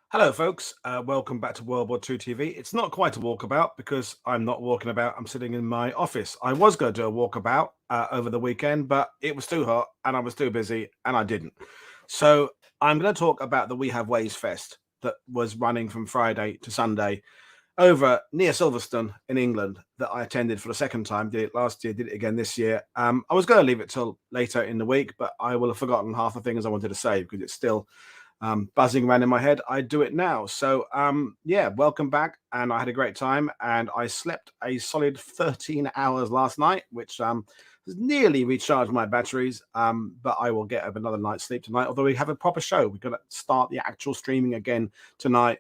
Hello, folks. Welcome back to World War II TV. It's not quite a walkabout because I'm not walking about. I'm sitting in my office. I was going to do a walkabout over the weekend, but it was too hot and I was too busy and I didn't. So I'm going to talk about the We Have Ways Fest that was running from Friday to Sunday over near Silverstone in England that I attended for the second time. Did it last year, did it again this year. I was going to leave it till later in the week, but I will have forgotten half the things I wanted to say because it's still buzzing around in my head. I do it now. So yeah, welcome back. And I had a great time and I slept a solid 13 hours last night, which has nearly recharged my batteries. But I will get another night's sleep tonight, although we have a proper show. We're going to start the actual streaming again tonight.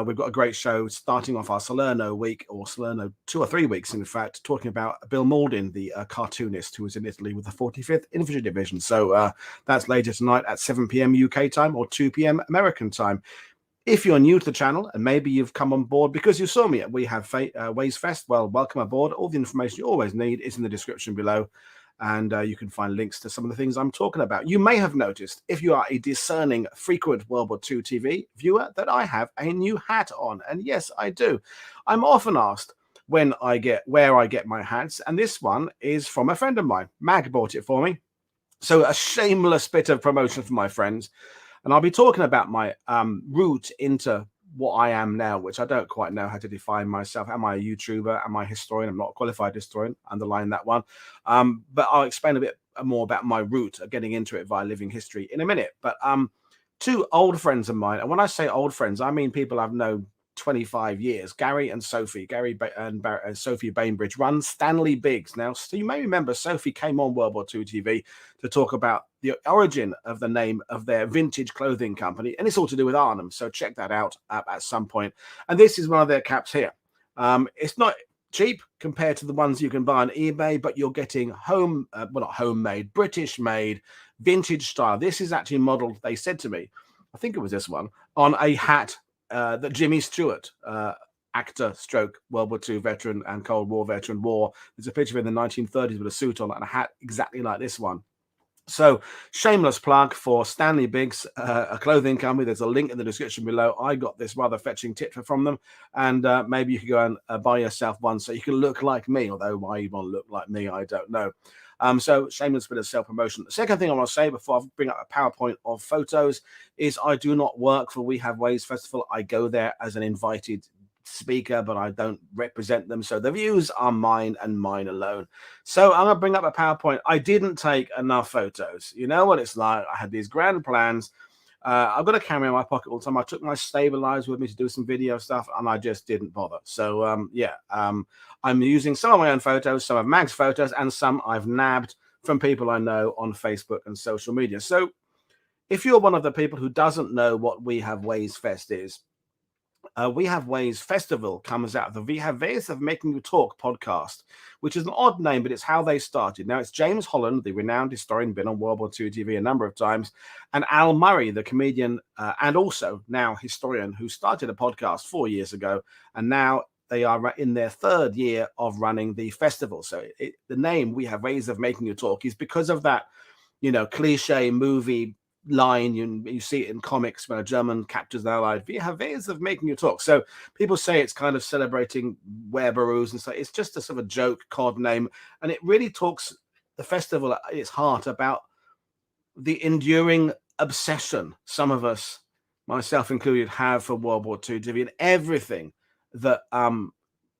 We've got a great show starting off our Salerno week, or Salerno 2 or 3 weeks, in fact, talking about Bill Mauldin, the cartoonist who was in Italy with the 45th Infantry Division. So that's later tonight at 7 p.m. UK time or 2 p.m. American time. If you're new to the channel and maybe you've come on board because you saw me at We Have Ways Fest, well, welcome aboard. All the information you always need is in the description below. And you can find links to some of the things I'm talking about. You may have noticed, if you are a discerning, frequent World War II TV viewer, that I have a new hat on. And yes, I do. I'm often asked where I get my hats. And this one is from a friend of mine. Mag bought it for me. So a shameless bit of promotion for my friends. And I'll be talking about my route into what I am now, which I don't quite know how to define myself. Am I a YouTuber? Am I a historian? I'm not a qualified historian. Underline that one. But I'll explain a bit more about my route of getting into it via living history in a minute. But two old friends of mine, and when I say old friends, I mean people I've known 25 years. Gary and Sophie. Sophie Bainbridge run Stanley Biggs. Now, so you may remember Sophie came on World War II TV to talk about the origin of the name of their vintage clothing company, and it's all to do with Arnhem. So check that out at some point. And this is one of their caps here. It's not cheap compared to the ones you can buy on eBay, but you're getting well, not homemade, British made, vintage style. This is actually modeled, they said to me, I think it was this one, on a hat that Jimmy Stewart, actor stroke World War II veteran and Cold War veteran, wore. There's a picture of him in the 1930s with a suit on and a hat exactly like this one. So shameless plug for Stanley Biggs, a clothing company. There's a link in the description below. I got this rather fetching tip from them, and maybe you could go and buy yourself one so you can look like me, although why you want to look like me, I don't know. So shameless bit of self-promotion. The second thing I want to say before I bring up a PowerPoint of photos is I do not work for We Have Ways Festival. I go there as an invited speaker, but I don't represent them. So the views are mine and mine alone. So I'm going to bring up a PowerPoint. I didn't take enough photos. You know what it's like. I had these grand plans. I've got a camera in my pocket all the time. I took my stabilizer with me to do some video stuff, and I just didn't bother. So yeah, I'm using some of my own photos, some of Mag's photos, and some I've nabbed from people I know on Facebook and social media. So if you're one of the people who doesn't know what We Have Ways Fest is, We Have Ways Festival comes out of the We Have Ways of Making You Talk podcast, which is an odd name, but it's how they started. Now, it's James Holland, the renowned historian, been on World War II TV a number of times, and Al Murray, the comedian and also now historian, who started a podcast 4 years ago, and now they are in their third year of running the festival. So the name We Have Ways of Making You Talk is because of that, you know, cliche movie line. You see it in comics when a German captures an Allied. We have ways of making you talk. So people say it's kind of celebrating Wehrberuhs and so it's just a sort of joke cod name, and it really talks the festival at its heart about the enduring obsession some of us, myself included, have for World War II TV and everything that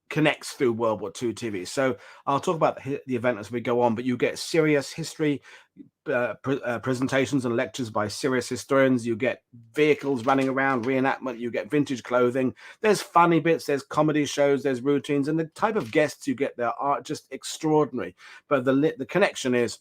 connects through World War II TV. So I'll talk about the event as we go on, but you get serious history presentations and lectures by serious historians. You get vehicles running around, reenactment. You get vintage clothing. There's funny bits. There's comedy shows. There's routines. And the type of guests you get there are just extraordinary. But the connection is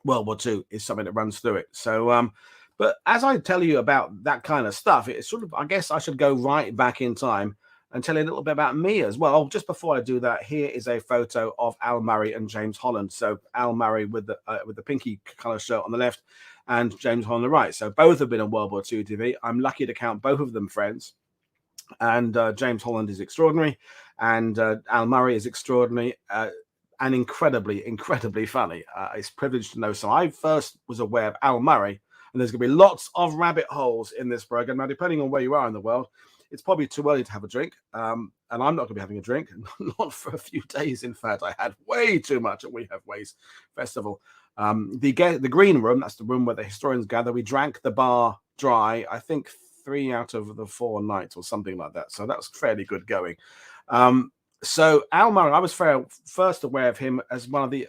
World War II is something that runs through it. So, but as I tell you about that kind of stuff, it's sort of, I guess I should go right back in time and tell you a little bit about me as well. Just before I do that, here is a photo of Al Murray and James Holland. So Al Murray with the pinky color shirt on the left and James Holland on the right. So both have been on World War II TV. I'm lucky to count both of them friends. And James Holland is extraordinary. And Al Murray is extraordinary and incredibly, incredibly funny. It's a privilege to know. So I first was aware of Al Murray. and there's going to be lots of rabbit holes in this program. Now, depending on where you are in the world, it's probably too early to have a drink, and I'm not going to be having a drink, not for a few days. In fact, I had way too much at We Have Ways Festival. The green room, that's the room where the historians gather. We drank the bar dry, I think 3 out of the 4 nights or something like that. So that was fairly good going. So Al Murray, I was first aware of him as one of the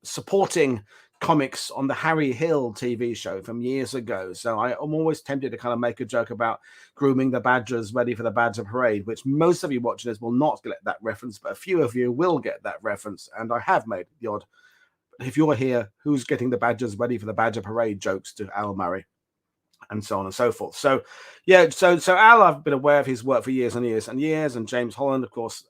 supporting comics on the Harry Hill TV show from years ago. So I'm always tempted to kind of make a joke about grooming the Badgers ready for the Badger Parade, which most of you watching this will not get that reference, but a few of you will get that reference. And I have made the odd, if you're here, who's getting the Badgers ready for the Badger Parade jokes to Al Murray, and so on and so forth. So, yeah, so Al, I've been aware of his work for years and years and years, and James Holland, of course,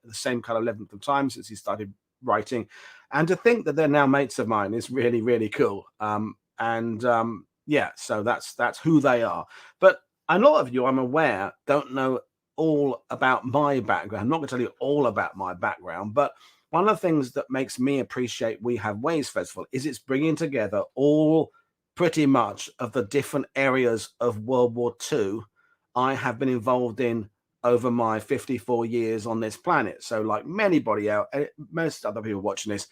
the same kind of length of time since he started writing. And to think that they're now mates of mine is really, really cool. Yeah, so that's who they are. But a lot of you, I'm aware, don't know all about my background. I'm not going to tell you all about my background, but one of the things that makes me appreciate We Have Ways Festival is it's bringing together all pretty much of the different areas of World War II I have been involved in over my 54 years on this planet. So like anybody else, most other people watching this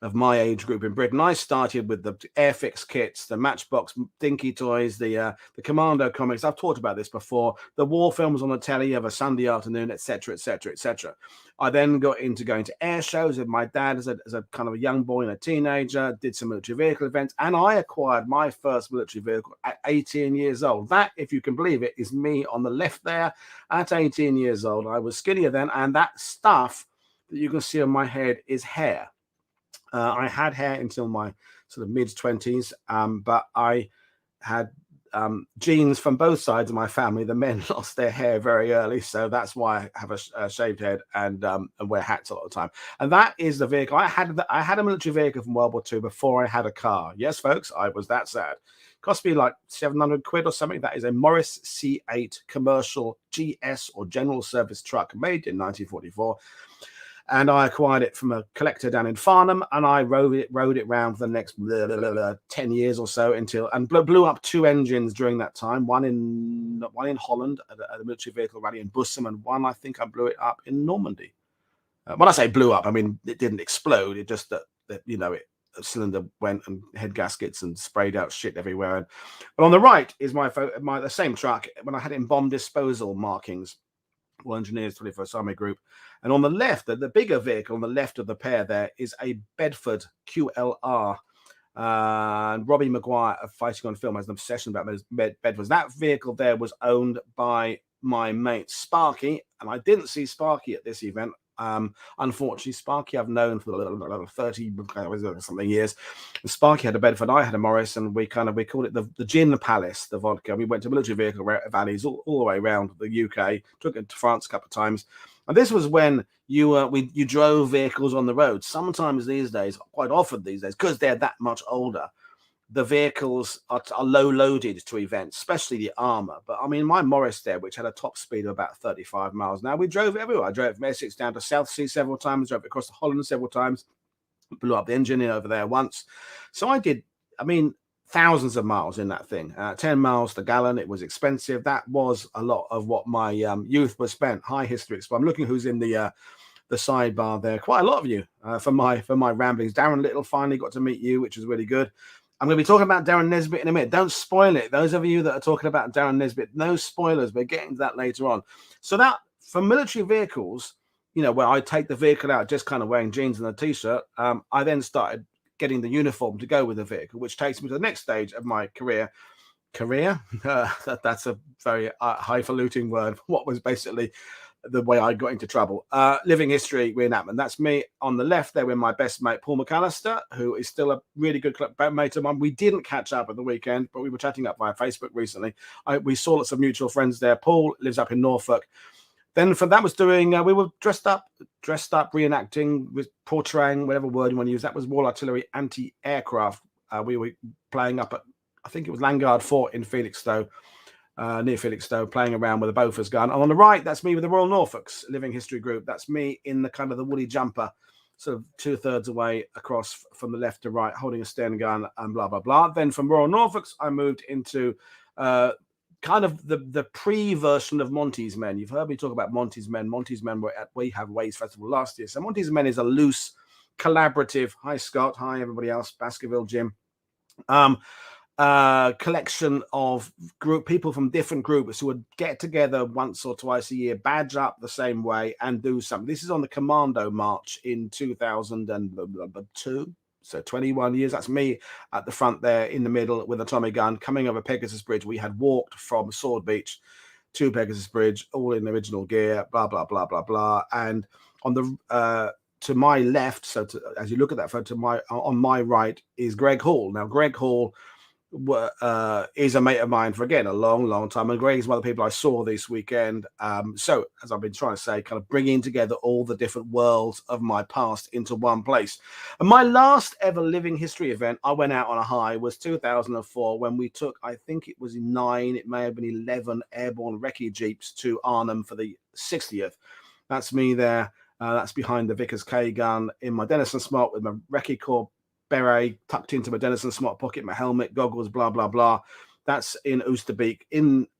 of my age group in Britain, I started with the Airfix kits, the Matchbox Dinky toys, the Commando comics. I've talked about this before. The war films on the telly of a Sunday afternoon, etc., etc., etc. I then got into going to air shows with my dad as a kind of a young boy and a teenager, did some military vehicle events, and I acquired my first military vehicle at 18 years old. That, if you can believe it, is me on the left there at 18 years old. I was skinnier then, and that stuff that you can see on my head is hair. I had hair until my sort of mid-20s, but I had genes from both sides of my family. The men lost their hair very early, so that's why I have a shaved head and wear hats a lot of the time. And that is the vehicle. I had a military vehicle from World War II before I had a car. Yes, folks, I was that sad. Cost me like 700 quid or something. That is a Morris C8 commercial GS or general service truck made in 1944. And I acquired it from a collector down in Farnham, and I rode it around for the next 10 years or so and blew up 2 engines during that time. One in Holland at a military vehicle rally in Bussum, and one I think I blew it up in Normandy. When I say blew up, I mean it didn't explode. It just that a cylinder went and head gaskets and sprayed out shit everywhere. But on the right is the same truck when I had it in bomb disposal markings. Well, Engineers 21st Army Group. And on the left, the bigger vehicle on the left of the pair there is a Bedford QLR. And Robbie Maguire of Fighting on Film has an obsession about those Bedfords. That vehicle there was owned by my mate Sparky, and I didn't see Sparky at this event. Unfortunately, Sparky I've known for 30 something years. And Sparky had a Bedford, I had a Morris, and we called it the Gin Palace, the vodka. We went to military vehicle valleys all the way around the UK, took it to France a couple of times. And this was when you drove vehicles on the road. Sometimes these days, quite often these days, because they're that much older, the vehicles are low loaded to events, especially the armor. But I mean, my Morris there, which had a top speed of about 35 miles an hour, we drove everywhere. I drove from Essex down to Southsea several times, drove across to Holland several times, blew up the engine over there once. So I did, thousands of miles in that thing. 10 miles to gallon. It was expensive. That was a lot of what my youth was spent. High history. So I'm looking who's in the sidebar there. Quite a lot of you for my ramblings. Darren Little finally got to meet you, which was really good. I'm going to be talking about Darren Nesbitt in a minute. Don't spoil it. Those of you that are talking about Darren Nesbitt, no spoilers. We're getting to that later on. So that for military vehicles, where I take the vehicle out just kind of wearing jeans and a t-shirt, I then started getting the uniform to go with the vehicle, which takes me to the next stage of my career. That's a very highfalutin word. What was basically the way I got into trouble. Living history reenactment. That's me on the left there with my best mate, Paul McAllister, who is still a really good mate of mine. We didn't catch up at the weekend, but we were chatting up via Facebook recently. We saw lots of mutual friends there. Paul lives up in Norfolk. Then for that was doing, we were dressed up, reenacting, with portraying, whatever word you want to use. That was Royal Artillery anti-aircraft. We were playing up at, I think it was Landguard Fort in Felixstowe, near Felixstowe, playing around with a Bofors gun. And on the right, that's me with the Royal Norfolks Living History Group. That's me in the kind of the woolly jumper sort of 2/3 away across from the left to right, holding a Sten gun and blah, blah, blah. Then from Royal Norfolks, I moved into kind of the pre-version of Monty's Men. You've heard me talk about Monty's Men. Monty's Men were at WHW Festival last year. So Monty's Men is a loose, collaborative, hi Scott, hi everybody else, Baskerville, Jim, collection of people from different groups who would get together once or twice a year, badge up the same way and do something. This is on the Commando March in 2002. So 21 years, that's me at the front there in the middle with a Tommy gun coming over Pegasus Bridge. We had walked from Sword Beach to Pegasus Bridge, all in the original gear, blah, blah, blah, blah, blah. And on the to my left, so as you look at that photo, on my right is Greg Hall. Now, Greg Hall is a mate of mine for, again, a long, long time. And Greg is one of the people I saw this weekend. So, as I've been trying to say, kind of bringing together all the different worlds of my past into one place. And my last ever living history event, I went out on a high, was 2004 when we took, I think it was 9, it may have been 11 airborne recce jeeps to Arnhem for the 60th. That's me there. That's behind the Vickers K gun in my Denison smock with my recce corps beret tucked into my Denison smock pocket, my helmet, goggles, blah, blah, blah. That's in Oosterbeek.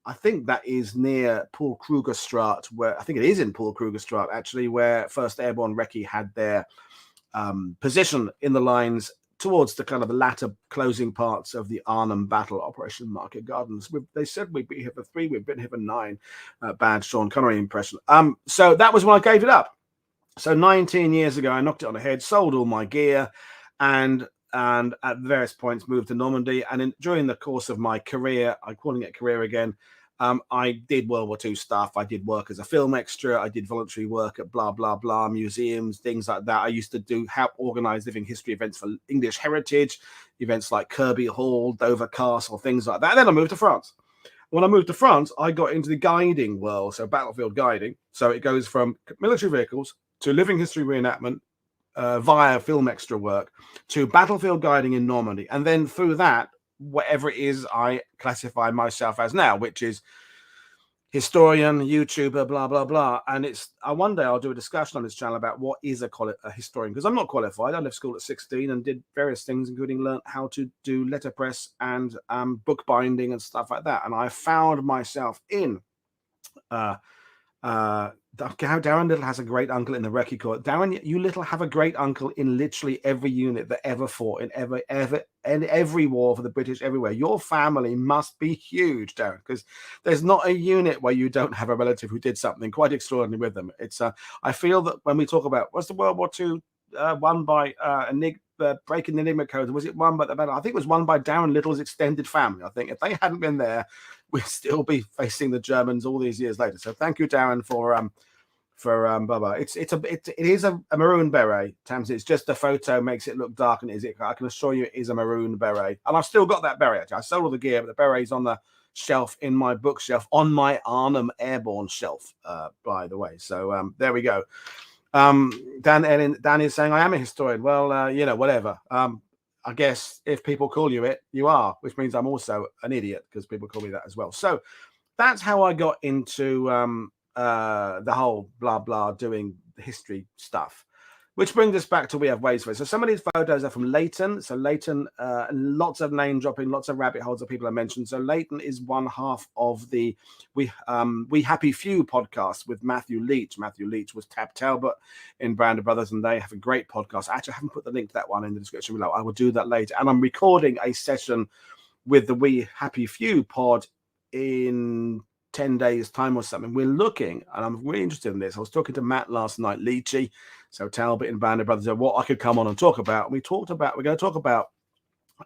I think that is near Paul Krugerstraat, where I think it is in Paul Krugerstraat, actually, where 1st Airborne Recce had their position in the lines towards the kind of the latter closing parts of the Arnhem battle, Operation Market Gardens. They said we'd be here for 3, we've been here for 9. Bad Sean Connery impression. So that was when I gave it up. So 19 years ago, I knocked it on the head, sold all my gear, and at various points moved to Normandy. And during the course of my career, I'm calling it career again, I did World War II stuff. I did work as a film extra. I did voluntary work at blah, blah, blah, museums, things like that. I used to help organize living history events for English heritage, events like Kirby Hall, Dover Castle, things like that. And then I moved to France. When I moved to France, I got into the guiding world, so battlefield guiding. So it goes from military vehicles to living history reenactment, via film extra work, to battlefield guiding in Normandy. And then through that, whatever it is I classify myself as now, which is historian, YouTuber, blah, blah, blah. And one day I'll do a discussion on this channel about what is a historian, because I'm not qualified. I left school at 16 and did various things, including learn how to do letterpress and book binding and stuff like that. And I found myself in Darren Little has a great uncle in the Recce Corps. Darren, you little have a great uncle in literally every unit that ever fought in every war for the British everywhere. Your family must be huge, Darren, because there's not a unit where you don't have a relative who did something quite extraordinary with them. It's I feel that when we talk about what's the World War II won by breaking the Enigma code, was it won by the battle? I think it was won by Darren Little's extended family. I think if they hadn't been there, we'd still be facing the Germans all these years later. So thank you, Darren, for Bubba. It is a maroon beret, Tams. It's just the photo makes it look dark, and I can assure you it is a maroon beret. And I've still got that beret. Actually. I sold all the gear, but the beret's on the shelf in my bookshelf on my Arnhem Airborne shelf, by the way. So there we go. Dan is saying I am a historian. Well, whatever. I guess if people call you it, you are, which means I'm also an idiot because people call me that as well. So that's how I got into the whole blah, blah, doing history stuff, which brings us back to We Have Ways for It. So some of these photos are from Leighton. So Leighton, lots of name dropping, lots of rabbit holes that people have mentioned. So Leighton is one half of the We Happy Few podcast with Matthew Leach. Matthew Leach was Tab Talbot in Brand Brothers, and they have a great podcast. Actually, I haven't put the link to that one in the description below. I will do that later. And I'm recording a session with the We Happy Few pod in 10 days time or something. We're looking, and I'm really interested in this. I was talking to Matt last night, Leachy, so Talbot and Band of Brothers, what I could come on and talk about. We're going to talk about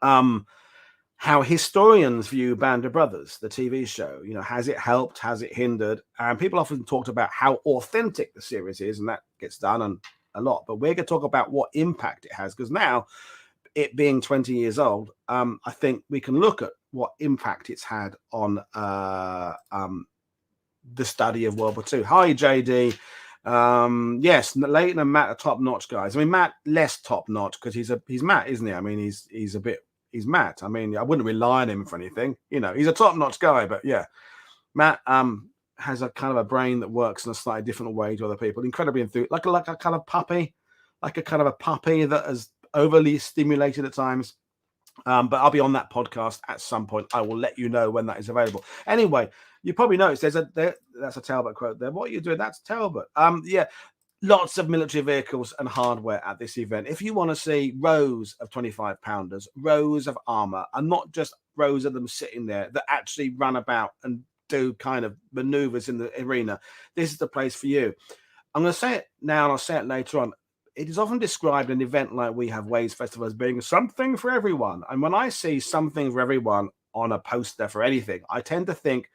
how historians view Band of Brothers, the TV show. Has it helped? Has it hindered? And people often talked about how authentic the series is, and that gets done and a lot. But we're going to talk about what impact it has, because now, it being 20 years old, I think we can look at what impact it's had on the study of World War II. Hi, JD. Yes, Leighton and Matt are top-notch guys. I mean, Matt less top-notch because he's Matt, isn't he? I mean, he's Matt. I mean, I wouldn't rely on him for anything. He's a top-notch guy, but yeah, Matt has a kind of a brain that works in a slightly different way to other people. Incredibly enthusiastic, like a kind of puppy. like a kind of a puppy that is overly stimulated at times. But I'll be on that podcast at some point. I will let you know when that is available. Anyway, you probably noticed that's a Talbot quote there. What are you doing? That's Talbot. Yeah, lots of military vehicles and hardware at this event. If you want to see rows of 25 pounders, rows of armor, and not just rows of them sitting there that actually run about and do kind of maneuvers in the arena, this is the place for you. I'm going to say it now and I'll say it later on. It is often described an event like WHW Festival as being something for everyone. And when I see something for everyone on a poster for anything, I tend to think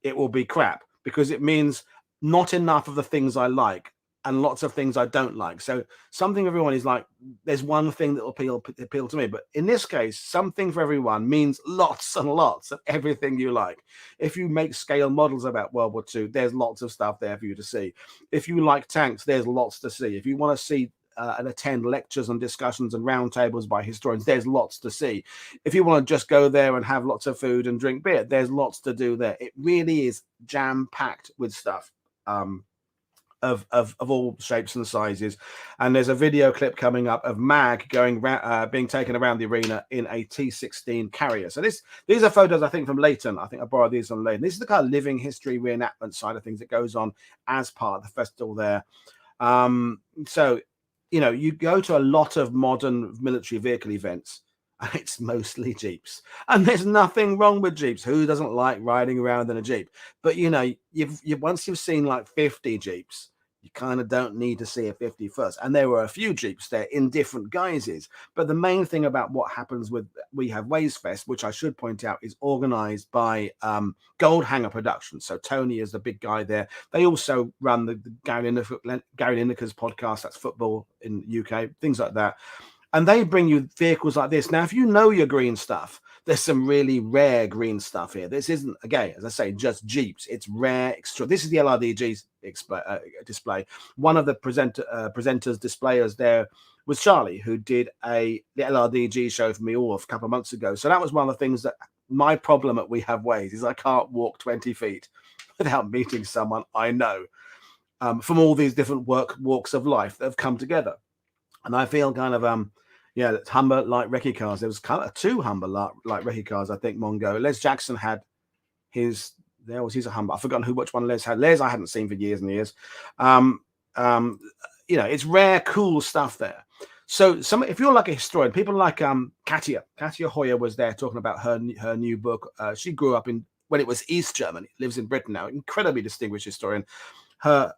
it will be crap, because it means not enough of the things I like and lots of things I don't like. So something for everyone is like, there's one thing that will appeal to me. But in this case, something for everyone means lots and lots of everything you like. If you make scale models about World War II, there's lots of stuff there for you to see. If you like tanks, there's lots to see. If you want to see and attend lectures and discussions and roundtables by historians, there's lots to see. If you want to just go there and have lots of food and drink beer, there's lots to do there. It really is jam-packed with stuff of all shapes and sizes. And there's a video clip coming up of Mag going being taken around the arena in a T16 carrier. So these are photos, I think, from Leighton. I think I borrowed these from Leighton. This is the kind of living history reenactment side of things that goes on as part of the festival there. So, you know, you go to a lot of modern military vehicle events, and it's mostly Jeeps. And there's nothing wrong with Jeeps. Who doesn't like riding around in a Jeep? But, you know, once you've seen like 50 Jeeps, you kind of don't need to see a 50 first. And there were a few Jeeps there in different guises. But the main thing about what happens with WHW Fest, which I should point out, is organized by Gold Hanger Productions. So Tony is the big guy there. They also run the Gary Lineker's podcast, that's football in the UK, things like that. And they bring you vehicles like this. Now, if you know your green stuff, there's some really rare green stuff here. This isn't, again, as I say, just Jeeps. It's rare, extra. This is the LRDG display. One of the presenters, displayers there was Charlie, who did the LRDG show for me a couple of months ago. So that was one of the things that my problem at We Have Ways is I can't walk 20 feet without meeting someone I know from all these different walks of life that have come together. And I feel kind of, yeah, Humber light recce cars. There was kind of 2 Humber light recce cars, I think, Mongo. Les Jackson had his, he's a Humber. I've forgotten which one Les had. Les I hadn't seen for years and years. You know, it's rare, cool stuff there. So if you're like a historian, people like Katja Hoyer was there talking about her new book. She grew up when it was East Germany, lives in Britain now, incredibly distinguished historian. Her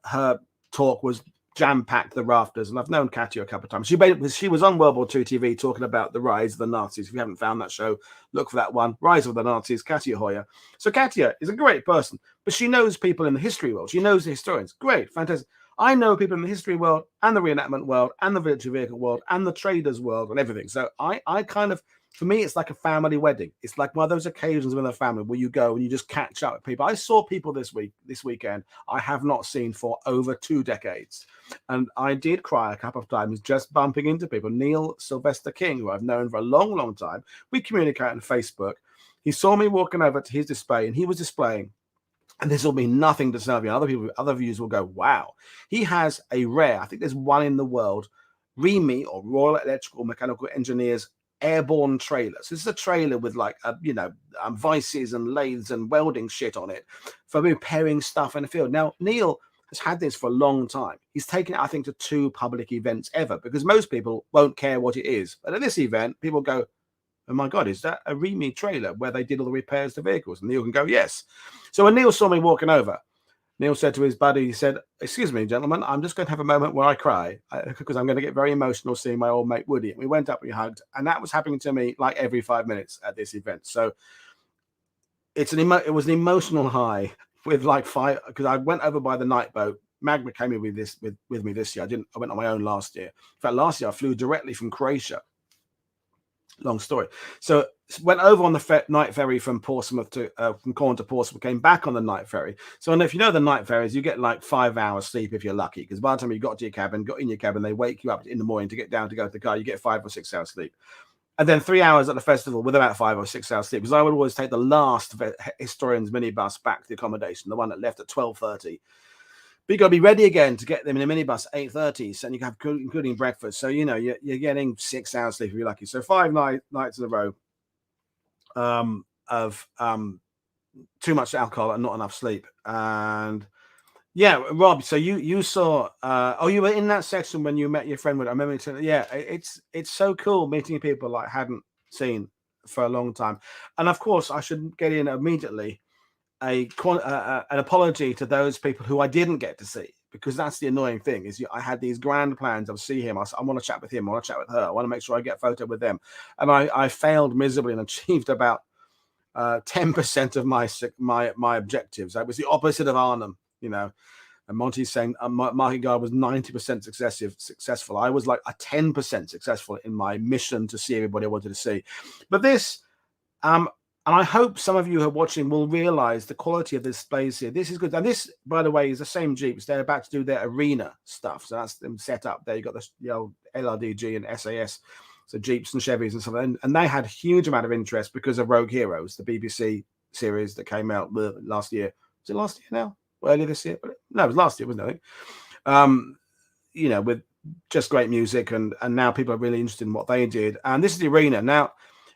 talk was jam-packed the rafters, and I've known Katja a couple of times. She was on World War II TV talking about the rise of the Nazis. If you haven't found that show, look for that one, Rise of the Nazis, Katja Hoyer. So Katja is a great person, but she knows people in the history world. She knows the historians. Great, fantastic. I know people in the history world and the reenactment world and the military vehicle world and the traders world and everything. So I kind of, for me, it's like a family wedding. It's like one of those occasions with a family where you go and you just catch up with people. I saw people this weekend I have not seen for over 2 decades. And I did cry a couple of times just bumping into people. Neil Sylvester King, who I've known for a long, long time. We communicate on Facebook. He saw me walking over to his display and he was displaying, and this will mean nothing to some of you. Other viewers will go, wow. He has a rare, I think there's one in the world, REME, or Royal Electrical Mechanical Engineers airborne trailer. So this is a trailer with like, vices and lathes and welding shit on it for repairing stuff in the field. Now, Neil has had this for a long time. He's taken it, I think, to 2 public events ever, because most people won't care what it is. But at this event, people go, oh my God, is that a REME trailer where they did all the repairs to vehicles? And Neil can go, yes. So when Neil saw me walking over, Neil said to his buddy, he said, excuse me, gentlemen, I'm just going to have a moment where I cry because I'm going to get very emotional seeing my old mate Woody. And we went up, we hugged, and that was happening to me like every 5 minutes at this event. So it was an emotional high with like 5, because I went over by the night boat. Magma came in with me this year. I went on my own last year. In fact, last year I flew directly from Croatia. Long story. So went over on the night ferry from Portsmouth from Cornwall to Portsmouth, came back on the night ferry. So, and if you know the night ferries, you get like 5 hours sleep if you're lucky, because by the time you got in your cabin, they wake you up in the morning to get down to go to the car. You get 5 or 6 hours sleep, and then 3 hours at the festival with about 5 or 6 hours sleep. Because I would always take the last historian's minibus back to the accommodation, the one that left at 12:30. But you got to be ready again to get them in a minibus at 8:30, so you can have including breakfast. So you know you're getting 6 hours sleep if you're lucky. So 5 nights in a row of too much alcohol and not enough sleep. And yeah, Rob. So you saw? Oh, you were in that section when you met your friend. I remember. Yeah, it's so cool meeting people I hadn't seen for a long time. And of course, I should get in immediately an apology to those people who I didn't get to see, because that's the annoying thing. Is I had these grand plans. I'll see him. I want to chat with him. I want to chat with her. I want to make sure I get a photo with them. And I failed miserably and achieved about 10% of my objectives. That was the opposite of Arnhem, you know. And Monty's saying Market Guard was 90% successful. I was like a 10% successful in my mission to see everybody I wanted to see. But this, and I hope some of you who are watching will realize the quality of the displays here. This is good. And this, by the way, is the same Jeeps. They're about to do their arena stuff. So that's them set up there. You got the old LRDG and SAS. So Jeeps and Chevys and stuff. And they had a huge amount of interest because of Rogue Heroes, the BBC series that came out last year. Was it last year now? Earlier this year? No, it was last year, wasn't it? I think. You know, with just great music. And now people are really interested in what they did. And this is the arena. Now,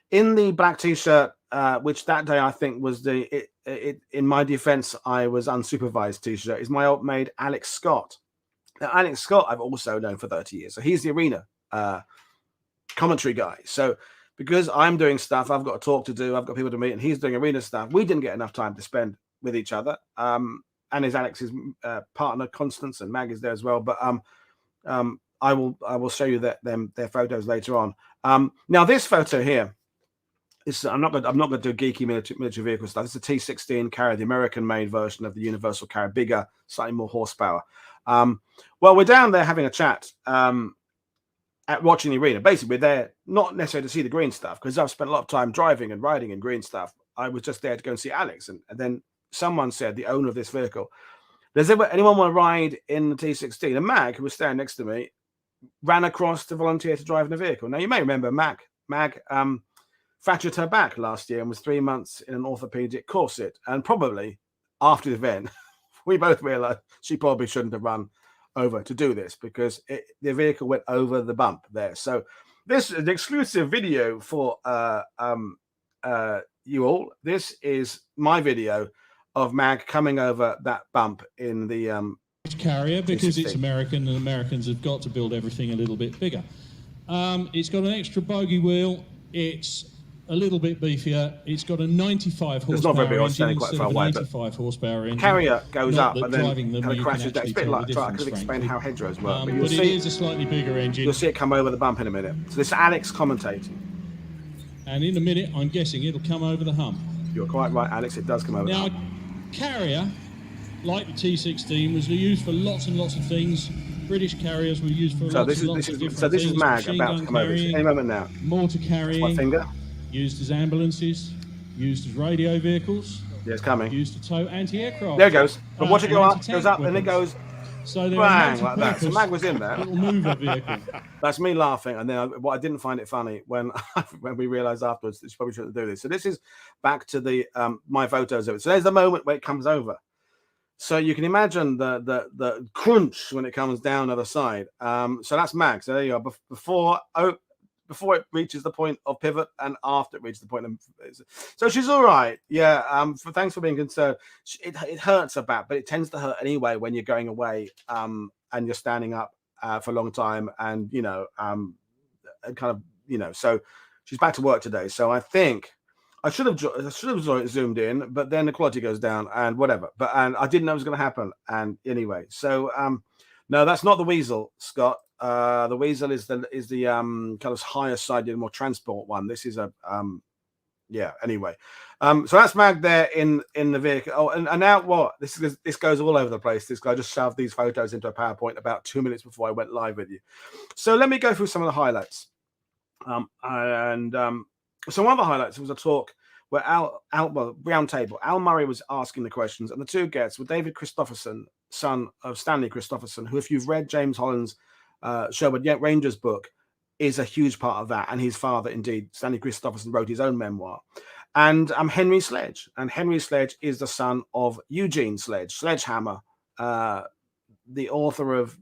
in the black T-shirt, which that day I think was in my defense, I was unsupervised T-shirt, is my old mate Alex Scott. Now, Alex Scott I've also known for 30 years. So he's the arena commentary guy. So because I'm doing stuff, I've got a talk to do, I've got people to meet, and he's doing arena stuff. We didn't get enough time to spend with each other. And his Alex's partner Constance, and Mag is there as well. But I will show you their photos later on. Now this photo here. I'm not going to do geeky military vehicle stuff. It's a T16 carrier, the American-made version of the Universal carrier, bigger, slightly more horsepower. Well, we're down there having a chat at watching the arena. Basically, we're there not necessarily to see the green stuff, because I've spent a lot of time driving and riding in green stuff. I was just there to go and see Alex, and then someone said, the owner of this vehicle, does anyone want to ride in the T16? And Mag, who was standing next to me, ran across to volunteer to drive in the vehicle. Now you may remember Mag fractured her back last year and was 3 months in an orthopedic corset. And probably after the event, we both realized she probably shouldn't have run over to do this, because the vehicle went over the bump there. So this is an exclusive video for you all. This is my video of Mag coming over that bump in the carrier, because it's American, and Americans have got to build everything a little bit bigger. It's got an extra bogie wheel. It's a little bit beefier. It's got a 95 horsepower engine instead of an 85 horsepower engine. Carrier goes up and then kind of crashes down. It's a bit like, I could have explained how hedgerows work. But it is a slightly bigger engine. You'll see it come over the bump in a minute. So this is Alex commentating. And in a minute, I'm guessing it'll come over the hump. You're quite right, Alex. It does come over the hump. Now, Carrier, like the T16, was used for lots and lots of things. British carriers were used for lots of different things. So this is Mag about to come over. Any moment now. Mortar carrying. That's my finger. Used as ambulances, used as radio vehicles. Yeah, it's coming. Used to tow anti-aircraft. There it goes. But watch it go up, goes up, and it goes so bang, like that. So Mag was in there. Little mover vehicle. That's me laughing. And then I didn't find it funny when we realized afterwards that she probably shouldn't do this. So this is back to the my photos of it. So there's the moment where it comes over. So you can imagine the crunch when it comes down the other side. So that's Mag. So there you are. Before it reaches the point of pivot and after it reaches the point of, so she's all right. Yeah. Thanks for being concerned. It hurts her back, but it tends to hurt anyway when you're going away and you're standing up for a long time, and kind of So she's back to work today. So I think I should have zoomed in, but then the quality goes down and whatever. And I didn't know it was going to happen. And anyway, so no, that's not the Weasel, Scott. The Weasel is the kind of higher sided, more transport one. This is a anyway. So that's Mag there in the vehicle. Oh, and now what? This goes all over the place. This guy just shoved these photos into a PowerPoint about 2 minutes before I went live with you. So let me go through some of the highlights. So one of the highlights was a talk where round table. Al Murray was asking the questions, and the two guests were David Christopherson, son of Stanley Christopherson, who, if you've read James Holland's Sherwood Rangers book, is a huge part of that, and his father, indeed, Stanley Christopherson, wrote his own memoir. And Henry Sledge, and Henry Sledge is the son of Eugene Sledge, Sledgehammer, the author of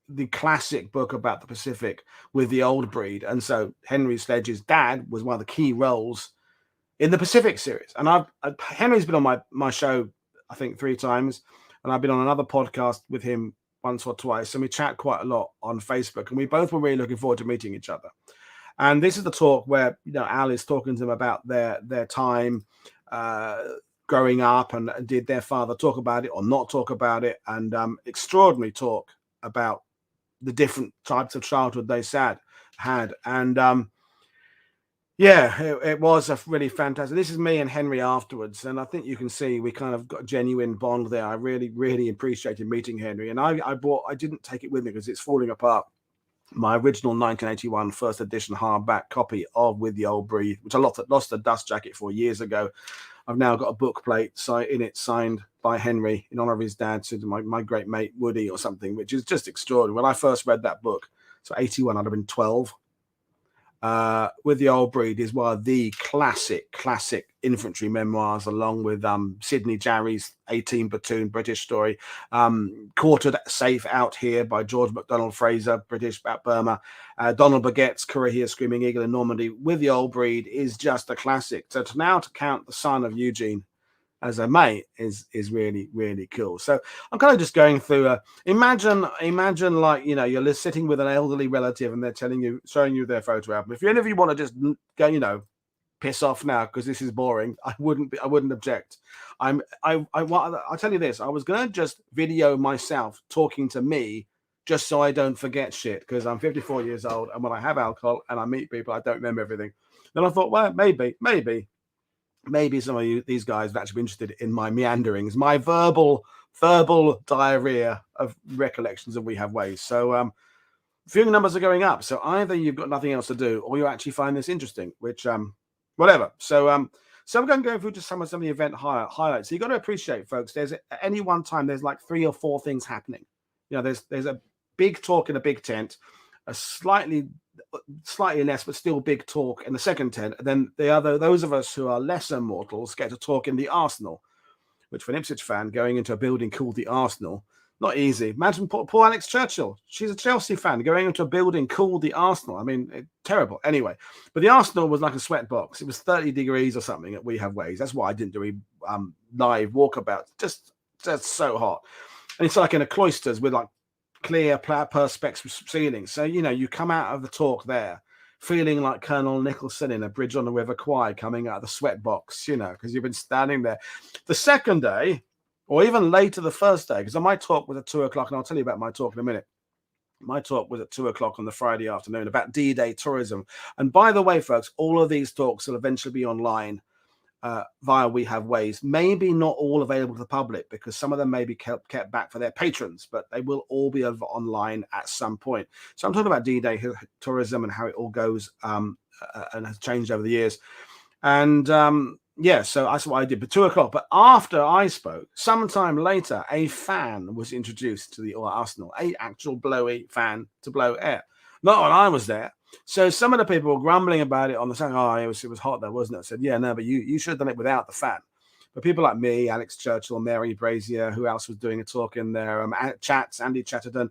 the classic book about the Pacific with the Old Breed. And so Henry Sledge's dad was one of the key roles in the Pacific series. And Henry's been on my show, I think 3 times. And I've been on another podcast with him once or twice. And we chat quite a lot on Facebook. And we both were really looking forward to meeting each other. And this is the talk where, Al is talking to them about their time growing up, and did their father talk about it or not talk about it, and extraordinary talk about the different types of childhood they had. And it was a really fantastic. This is me and Henry afterwards, and I think you can see we kind of got a genuine bond there. I really, really appreciated meeting Henry, and I didn't take it with me because it's falling apart. My original 1981 first edition hardback copy of With the Old Breed, which I lost the dust jacket for years ago. I've now got a book plate in it signed by Henry in honor of his dad to my great mate Woody or something, which is just extraordinary. When I first read that book, so 81, I'd have been 12. With the Old Breed is one of the classic infantry memoirs, along with Sidney Jarry's 18 Platoon British story, Quartered Safe Out Here by George MacDonald Fraser, British about Burma, Donald Baguette's Courier Here, Screaming Eagle in Normandy. With the Old Breed is just a classic. So to count the son of Eugene as a mate is really, really cool. So I'm kind of just going through imagine like, you're sitting with an elderly relative and they're showing you their photo album. If any of you want to just go, piss off now because this is boring, I wouldn't object. I'll tell you this, I was going to just video myself talking to me just so I don't forget shit, because I'm 54 years old, and when I have alcohol and I meet people, I don't remember everything. Then I thought, well, maybe some of these guys have actually been interested in my meanderings, my verbal diarrhea of recollections of We Have Ways. So viewing numbers are going up. So either you've got nothing else to do, or you actually find this interesting, which whatever. So I'm going to go through just some of the event highlights. So you've got to appreciate, folks, there's at any one time there's like 3 or 4 things happening. There's a big talk in a big tent, a slightly less but still big talk in the second tent, and then those of us who are lesser mortals get to talk in the Arsenal, which for an Ipswich fan going into a building called the Arsenal, not easy. Imagine poor Alex Churchill, she's a Chelsea fan, going into a building called the Arsenal. I mean, terrible. Anyway, but the Arsenal was like a sweat box. It was 30 degrees or something at We Have Ways. That's why I didn't do a live walkabout. Just so hot, and it's like in a cloisters with like clear perspex ceilings. So you come out of the talk there feeling like Colonel Nicholson in A Bridge on the River Kwai, coming out of the sweat box, because you've been standing there. The second day, or even later the first day, because my talk was at 2 o'clock, and I'll tell you about my talk in a minute. My talk was at 2 o'clock on the Friday afternoon about D-Day tourism. And by the way, folks, all of these talks will eventually be online via We Have Ways. Maybe not all available to the public, because some of them may be kept back for their patrons, but they will all be online at some point. So I'm talking about D-Day tourism and how it all goes and has changed over the years. And so that's what I did. But 2 o'clock. But after I spoke, sometime later, a fan was introduced to the Arsenal, a actual blowy fan to blow air. Not when I was there. So some of the people were grumbling about it on the side. Oh, it was hot there, wasn't it? I said, yeah, no, but you should have done it without the fan. But people like me, Alex Churchill, Mary Brazier, who else was doing a talk in there? Andy Chatterton.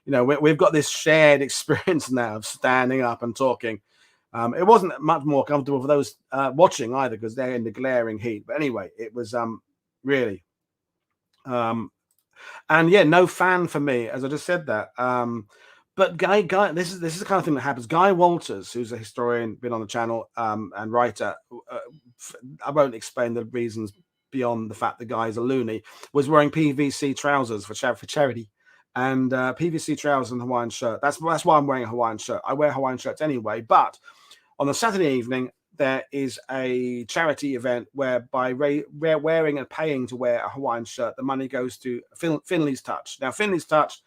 We've got this shared experience now of standing up and talking. It wasn't much more comfortable for those watching either, because they're in the glaring heat. But anyway, it was really. And yeah, no fan for me, as I just said that. But Guy, this is the kind of thing that happens. Guy Walters, who's a historian, been on the channel and writer. I won't explain the reasons beyond the fact the guy's a loony. Was wearing PVC trousers for charity, and PVC trousers and Hawaiian shirt. That's why I'm wearing a Hawaiian shirt. I wear Hawaiian shirts anyway. But on the Saturday evening, there is a charity event whereby wearing and paying to wear a Hawaiian shirt, the money goes to Finley's Touch. Now, Finley's Touch.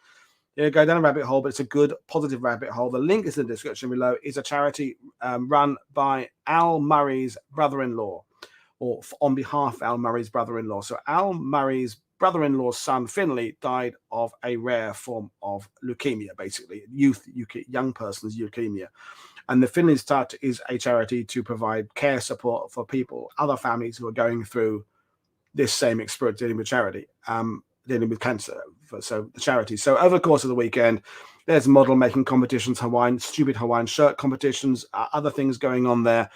Go down a rabbit hole, but it's a good, positive rabbit hole. The link is in the description below. Is a charity run by Al Murray's brother-in-law, or on behalf of Al Murray's brother-in-law. So Al Murray's brother-in-law's son, Finley, died of a rare form of leukemia, basically, young person's leukemia. And the Finley's Touch is a charity to provide care support for people, other families who are going through this same experience, dealing with cancer, so the charity. So over the course of the weekend, there's model making competitions, stupid Hawaiian shirt competitions, other things going on there.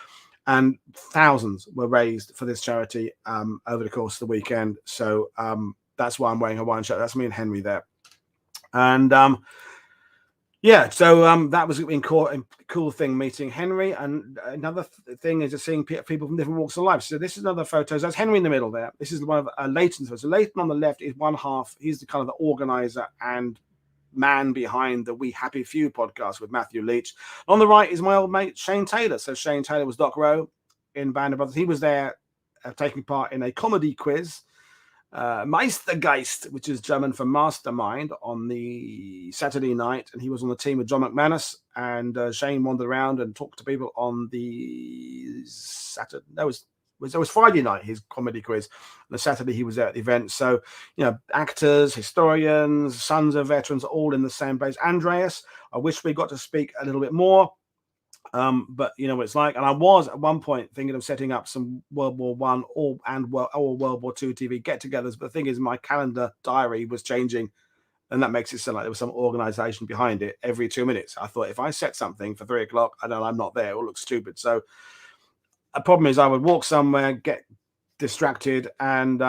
And thousands were raised for this charity over the course of the weekend. So that's why I'm wearing a Hawaiian shirt. That's me and Henry there. And yeah, so that was a cool thing, meeting Henry. And another thing is just seeing people from different walks of life. So this is another photo. So that's Henry in the middle there. This is one of Leighton's. So Leighton on the left is one half. He's the kind of the organizer and man behind the We Happy Few podcast with Matthew Leach. On the right is my old mate Shane Taylor. So Shane Taylor was Doc Rowe in Band of Brothers. He was there taking part in a comedy quiz, Meistergeist, which is German for mastermind, on the Saturday night, and he was on the team with John McManus. And Shane wandered around and talked to people on the Saturday. It was Friday night, his comedy quiz. On the Saturday, he was there at the event. So, actors, historians, sons of veterans, all in the same place. Andreas, I wish we got to speak a little bit more, but you know what it's like. And I was at one point thinking of setting up some World War I or World War II TV get-togethers. But the thing is, my calendar diary was changing, and that makes it sound like there was some organization behind it every 2 minutes. I thought if I set something for 3 o'clock, I know I'm not there, it will look stupid. So a problem is I would walk somewhere, get distracted, and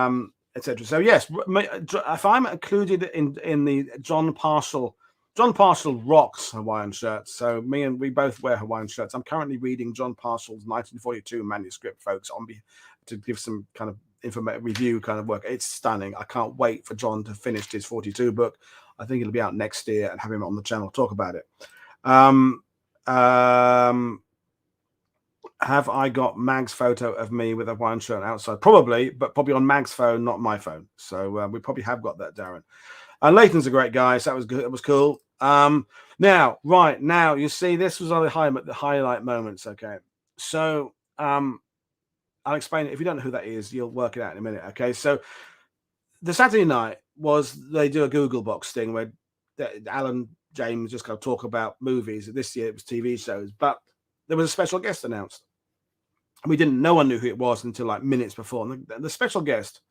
etc. So yes, if I'm included in the John Parshall rocks Hawaiian shirts. So we both wear Hawaiian shirts. I'm currently reading John Parshall's 1942 manuscript, folks, to give some kind of review kind of work. It's stunning. I can't wait for John to finish his 42 book. I think it'll be out next year, and have him on the channel talk about it. Have I got Mag's photo of me with a Hawaiian shirt outside? Probably, but probably on Mag's phone, not my phone. So we probably have got that, Darren. And Leighton's a great guy, so that was good. It was cool. Now, you see, this was on the highlight moments. Okay, so I'll explain it. If you don't know who that is, you'll work it out in a minute. Okay, so the Saturday night they do a Google Box thing where Alan James just kind of talk about movies. This year it was TV shows, but there was a special guest announced. No one knew who it was until like minutes before. And the special guest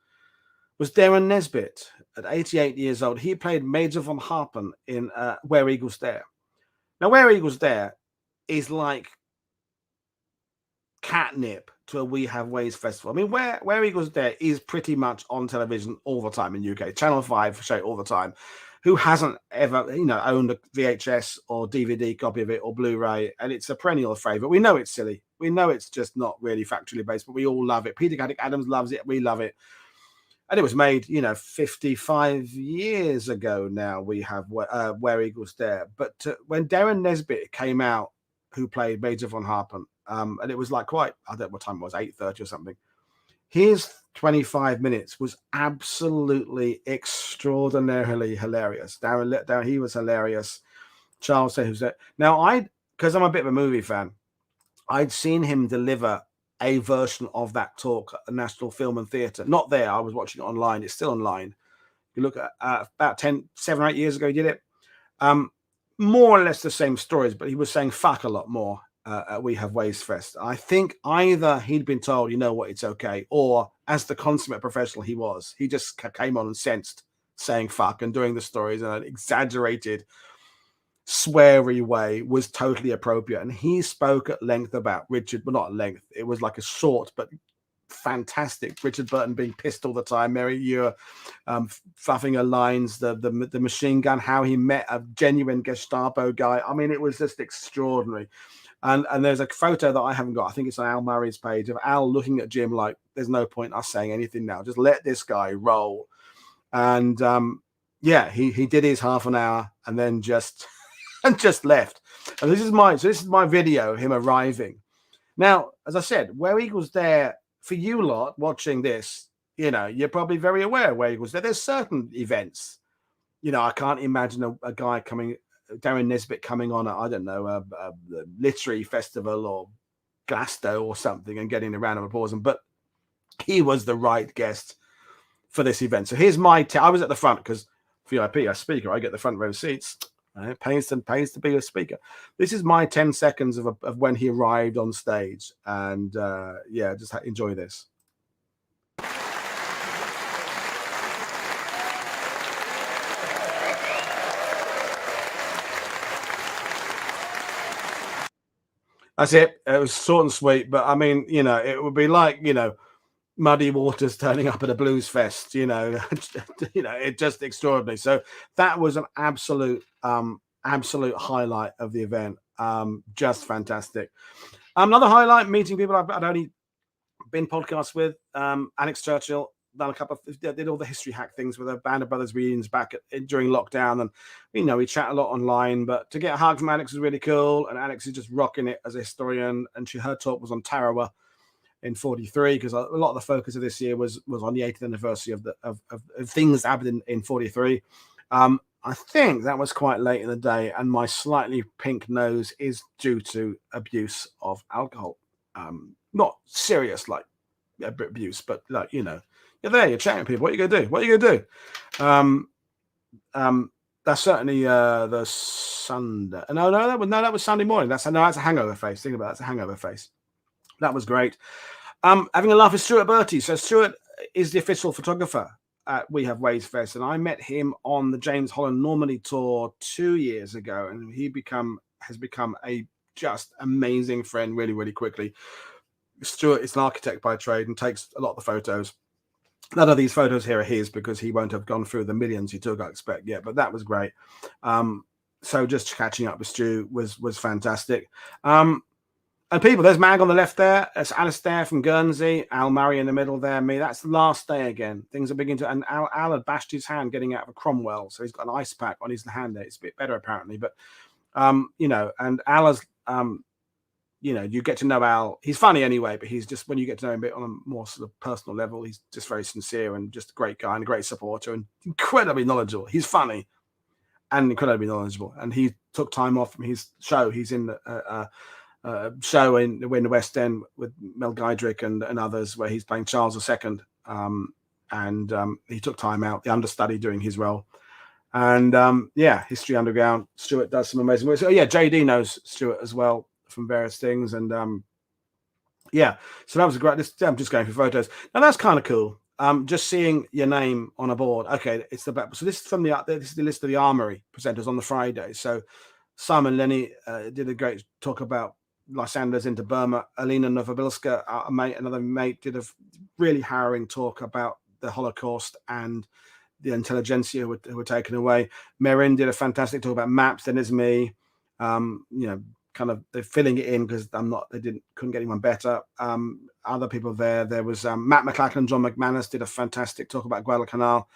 was Darren Nesbitt at 88 years old. He played Major von Harpen in Where Eagles Dare. Now, Where Eagles Dare is like catnip to a We Have Ways festival. I mean, Where Eagles Dare is pretty much on television all the time in UK. Channel 5 show it all the time. Who hasn't ever, owned a VHS or DVD copy of it or Blu-ray? And it's a perennial favorite. We know it's silly. We know it's just not really factually based, but we all love it. Peter Adams loves it. We love it. And it was made, 55 years ago now. We have Where Eagles Dare. But when Darren Nesbitt came out, who played Major von Harpen, and it was like I don't know what time it was, 8:30 or something. His 25 minutes was absolutely extraordinarily hilarious. Darren, he was hilarious. Charles said, "Who's that?" Now, because I'm a bit of a movie fan, I'd seen him deliver a version of that talk at the National Film and Theatre. Not there. I was watching it online. It's still online. You look at about 7 or 8 years ago, he did it. More or less the same stories, but he was saying fuck a lot more. We Have Ways Fest. I think either he'd been told, it's okay, or as the consummate professional he just came on and sensed saying fuck and doing the stories in an exaggerated, sweary way was totally appropriate. And he spoke at length about Richard, but not at length. It was like a short but fantastic Richard Burton being pissed all the time, Mary Ure fluffing her lines, the machine gun, how he met a genuine Gestapo guy. I mean, it was just extraordinary. And there's a photo that I haven't got. I think it's on Al Murray's page of Al looking at Jim like, there's no point us saying anything now. Just let this guy roll. And he did his half an hour and then just left. And this is my video of him arriving. Now, as I said, Where Eagles Dare, for you lot watching this, you're probably very aware of Where Eagles Dare. There's certain events. I can't imagine a guy Darren Nesbitt coming on I don't know, a literary festival or Glasgow or something and getting a round of applause. But he was the right guest for this event. So here's I was at the front because VIP, a speaker, I get the front row seats. It pays to be a speaker. This is my 10 seconds of when he arrived on stage. And just enjoy this. That's it. It was short and sweet, but I mean, you know, it would be like, you know, Muddy Waters turning up at a blues fest, you know. You know, it's just extraordinary. So that was an absolute highlight of the event. Just fantastic. Another highlight, meeting people I'd only been podcasts with. Alex Churchill done a couple of, did all the history hack things with a Band of Brothers reunions back during lockdown, and you know, we chat a lot online, but to get a hug from Alex was really cool. And Alex is just rocking it as a historian, and her talk was on Tarawa in 43, because a lot of the focus of this year was on the 80th anniversary of things that happened in 43. I think that was quite late in the day, and my slightly pink nose is due to abuse of alcohol. Not serious like abuse, but like, you know, you're there, you're chatting with people. What are you gonna do? What are you gonna do? That's certainly the Sunday. No, that was Sunday morning. That's a hangover face. Think about it, that's a hangover face. That was great. Having a laugh with Stuart Bertie. So Stuart is the official photographer at WHW Fest, and I met him on the James Holland Normandy tour 2 years ago, and he has become a just amazing friend really, really quickly. Stuart is an architect by trade and takes a lot of the photos. None of these photos here are his, because he won't have gone through the millions he took, I expect, yet. But that was great. So just catching up with Stu was fantastic. And people, there's Mag on the left there. That's Alistair from Guernsey. Al Murray in the middle there. Me. That's the last day again. Things are beginning to. And Al had bashed his hand getting out of a Cromwell, so he's got an ice pack on his hand there. It's a bit better apparently, but you know, and Al has you know, you get to know Al. He's funny anyway, but he's just, when you get to know him a bit on a more sort of personal level, he's just very sincere and just a great guy and a great supporter and incredibly knowledgeable. He's funny and incredibly knowledgeable. And he took time off from his show. He's in the show in the West End with Mel Guydrick and others, where he's playing Charles II. And he took time out, the understudy, doing his role. And yeah, History Underground. Stuart does some amazing work. So yeah, JD knows Stuart as well from various things. And yeah, so that was a great. I'm just going for photos. Now that's kind of cool. Just seeing your name on a board. Okay, it's the back. So this is from this is the list of the Armory presenters on the Friday. So Simon Lenny did a great talk about Lysander's into Burma. Alina Novobilska, another mate, did a really harrowing talk about the Holocaust and the intelligentsia who were taken away. Merin did a fantastic talk about maps. Then there's me. You know, kind of they're filling it in because couldn't get anyone better. Other people there was Matt McLachlan and John McManus did a fantastic talk about Guadalcanal.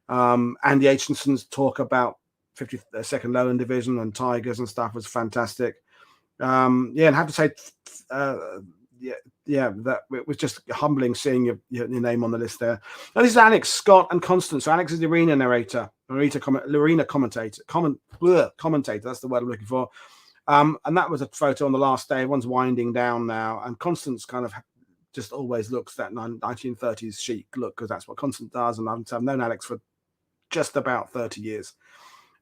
Andy Aitchinson's talk about 52nd Lowland Division and Tigers and stuff was fantastic. Yeah, and I have to say, that it was just humbling seeing your name on the list there. Now this is Alex, Scott, and Constance. So Alex is the arena narrator, arena commentator. That's the word I'm looking for. And that was a photo on the last day. Everyone's winding down now, and Constance kind of just always looks that 1930s chic look, because that's what Constance does. And I've known Alex for just about 30 years.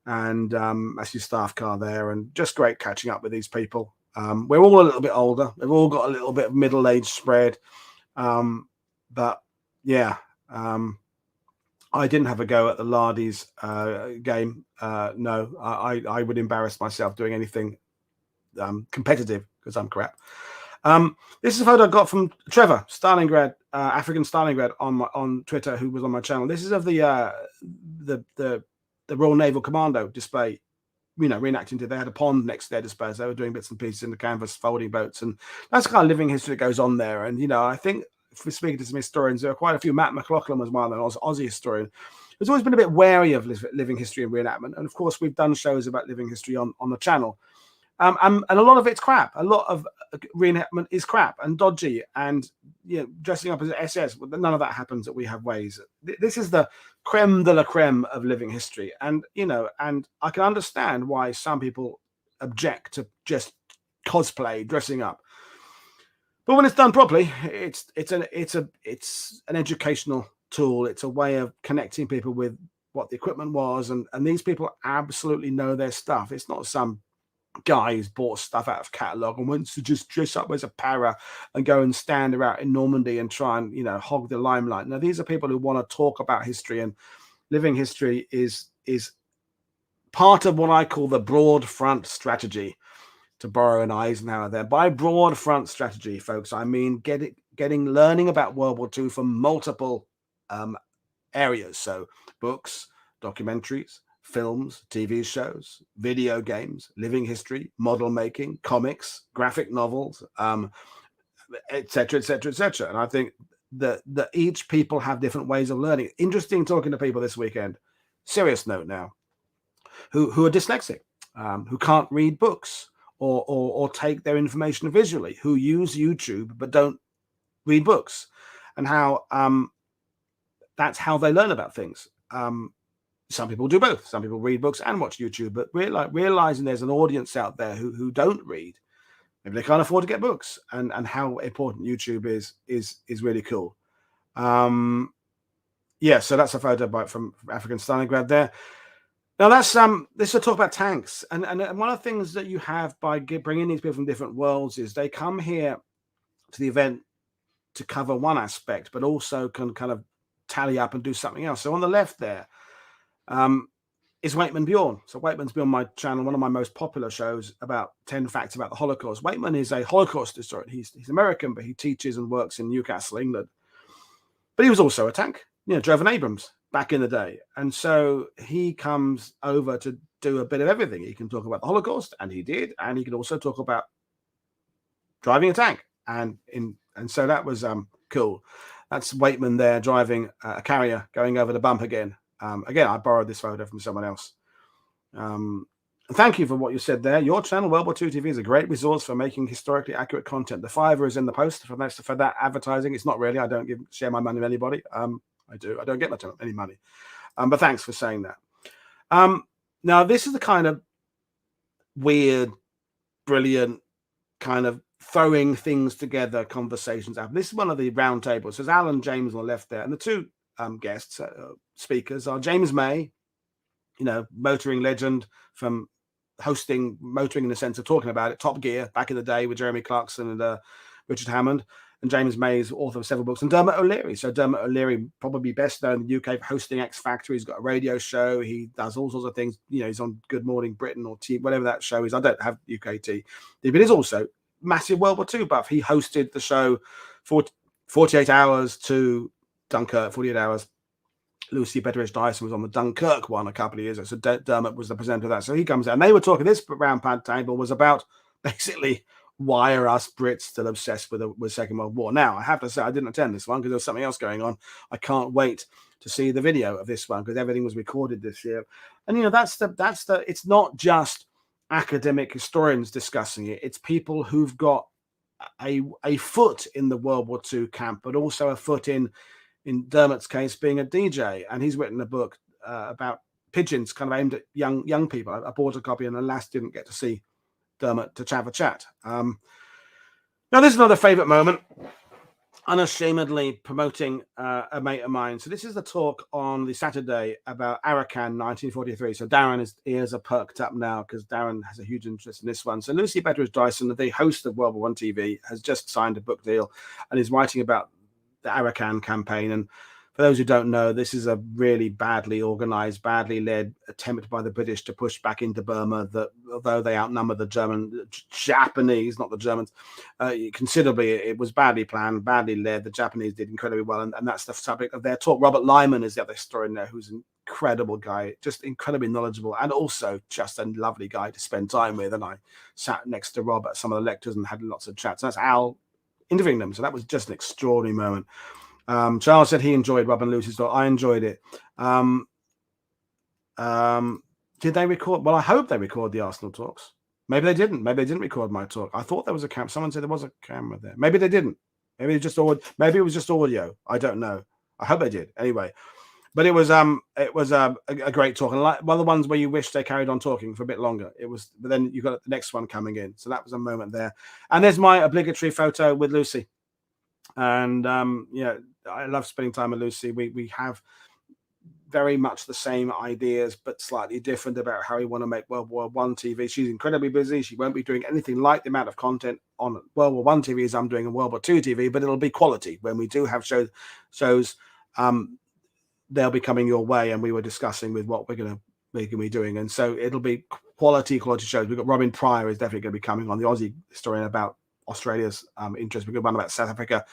And that's your staff car there, and just great catching up with these people. We're all a little bit older. We've all got a little bit of middle-age spread. But yeah, I didn't have a go at the Lardies game. No, I would embarrass myself doing anything competitive because I'm crap. This is a photo I got from Trevor Stalingrad, African Stalingrad, on Twitter, who was on my channel. This is of the Royal Naval Commando display, you know, reenacting. They had a pond next to their display, so they were doing bits and pieces in the canvas, folding boats, and that's the kind of living history that goes on there. And you know, I think if we're speaking to some historians, there are quite a few. Matt McLaughlin was one, an Aussie historian. There's always been a bit wary of living history and reenactment, and of course, we've done shows about living history on the channel. And a lot of it's crap. A lot of reenactment is crap and dodgy, and you know, dressing up as SS. None of that happens at We Have Ways. This is the creme de la creme of living history, and you know, and I can understand why some people object to just cosplay, dressing up. But when it's done properly, it's an educational tool. It's a way of connecting people with what the equipment was, and these people absolutely know their stuff. It's not some guy who's bought stuff out of catalogue and wants to just dress up as a para and go and stand around in Normandy and try and, you know, hog the limelight. Now, these are people who want to talk about history, and living history is part of what I call the broad front strategy. to borrow an Eisenhower there. By broad front strategy, folks, I mean learning about World War II from multiple areas. So books, documentaries, films, TV shows, video games, living history, model making, comics, graphic novels, etc., etc., etc. And I think that each people have different ways of learning. Interesting talking to people this weekend. Serious note now, who are dyslexic, who can't read books or take their information visually, who use YouTube but don't read books, and how that's how they learn about things. Some people do both. Some people read books and watch YouTube, but realizing there's an audience out there who don't read, maybe they can't afford to get books, and how important YouTube is really cool. Yeah, so that's a photo from African Stalingrad there. Now that's this is a talk about tanks, and one of the things that you have by bringing these people from different worlds is they come here to the event to cover one aspect, but also can kind of tally up and do something else. So on the left there is Waitman Bjorn. So Waitman's been on my channel, one of my most popular shows, about 10 facts about the Holocaust. Waitman is a Holocaust historian. He's American, but he teaches and works in Newcastle, England. But he was also a tank, drove an Abrams back in the day. And so he comes over to do a bit of everything. He can talk about the Holocaust, and he did, and he can also talk about driving a tank. And so that was cool. That's Waitman there driving a carrier going over the bump again. Again, I borrowed this photo from someone else. Thank you for what you said there. Your channel, World War II TV, is a great resource for making historically accurate content. The $5 is in the post for that advertising. It's not really. I don't share my money with anybody. I do. I don't get any money. But thanks for saying that. Now, this is the kind of weird, brilliant kind of throwing things together conversations. This is one of the round tables. There's Alan James on the left there. And the two guests, speakers, are James May, motoring legend from hosting motoring in the sense of talking about it, Top Gear back in the day with Jeremy Clarkson and Richard Hammond. And James May is author of several books. And Dermot O'Leary. So Dermot O'Leary, probably best known in the UK for hosting X Factor. He's got a radio show. He does all sorts of things. He's on Good Morning Britain or whatever that show is. I don't have UK TV, but he's also massive World War II buff. He hosted the show for 48 hours to Dunkirk, 48 hours. Lucy Betteridge Dyson was on the Dunkirk one a couple of years ago. So Dermot was the presenter of that. So he comes out, and they were talking. This round table was about basically why are us Brits still obsessed with Second World War? Now, I have to say I didn't attend this one because there was something else going on. I can't wait to see the video of this one because everything was recorded this year. And that's the. It's not just academic historians discussing it. It's people who've got a foot in the World War II camp, but also a foot in Dermot's case being a DJ, and he's written a book about pigeons, kind of aimed at young people. I bought a copy, and alas, didn't get to see Dermot to have a chat. Now, this is another favourite moment. Unashamedly promoting a mate of mine. So this is the talk on the Saturday about Arakan 1943. So Darren's ears are perked up now because Darren has a huge interest in this one. So Lucy Betteridge Dyson, the host of World War I TV, has just signed a book deal and is writing about the Arakan campaign. And for those who don't know, this is a really badly organized, badly led attempt by the British to push back into Burma, that although they outnumber the Japanese, not the Germans, considerably. It was badly planned, badly led. The Japanese did incredibly well, and that's the subject of their talk. Robert Lyman is the other historian there, who's an incredible guy, just incredibly knowledgeable, and also just a lovely guy to spend time with. And I sat next to Rob at some of the lectures and had lots of chats. That's Al interviewing them, so that was just an extraordinary moment. Charles said he enjoyed Rob and Lucy's talk. I enjoyed it. Did they record? Well, I hope they record the Arsenal talks. Maybe they didn't. Maybe they didn't record my talk. I thought there was a camera. Someone said there was a camera there. Maybe they didn't. Maybe it was just audio. I don't know. I hope they did. Anyway, but it was a great talk, and like one of the ones where you wish they carried on talking for a bit longer. It was, but then you got the next one coming in. So that was a moment there. And there's my obligatory photo with Lucy. And I love spending time with Lucy. We have very much the same ideas, but slightly different about how we want to make World War I TV. She's incredibly busy. She won't be doing anything like the amount of content on World War I TV as I'm doing on World War II TV, but it'll be quality. When we do have shows, they'll be coming your way. And we were discussing with what we're going to we're going to be doing. And so it'll be quality shows. We've got Robin Pryor is definitely going to be coming on, the Aussie historian about Australia's interest. We've got one about South Africa,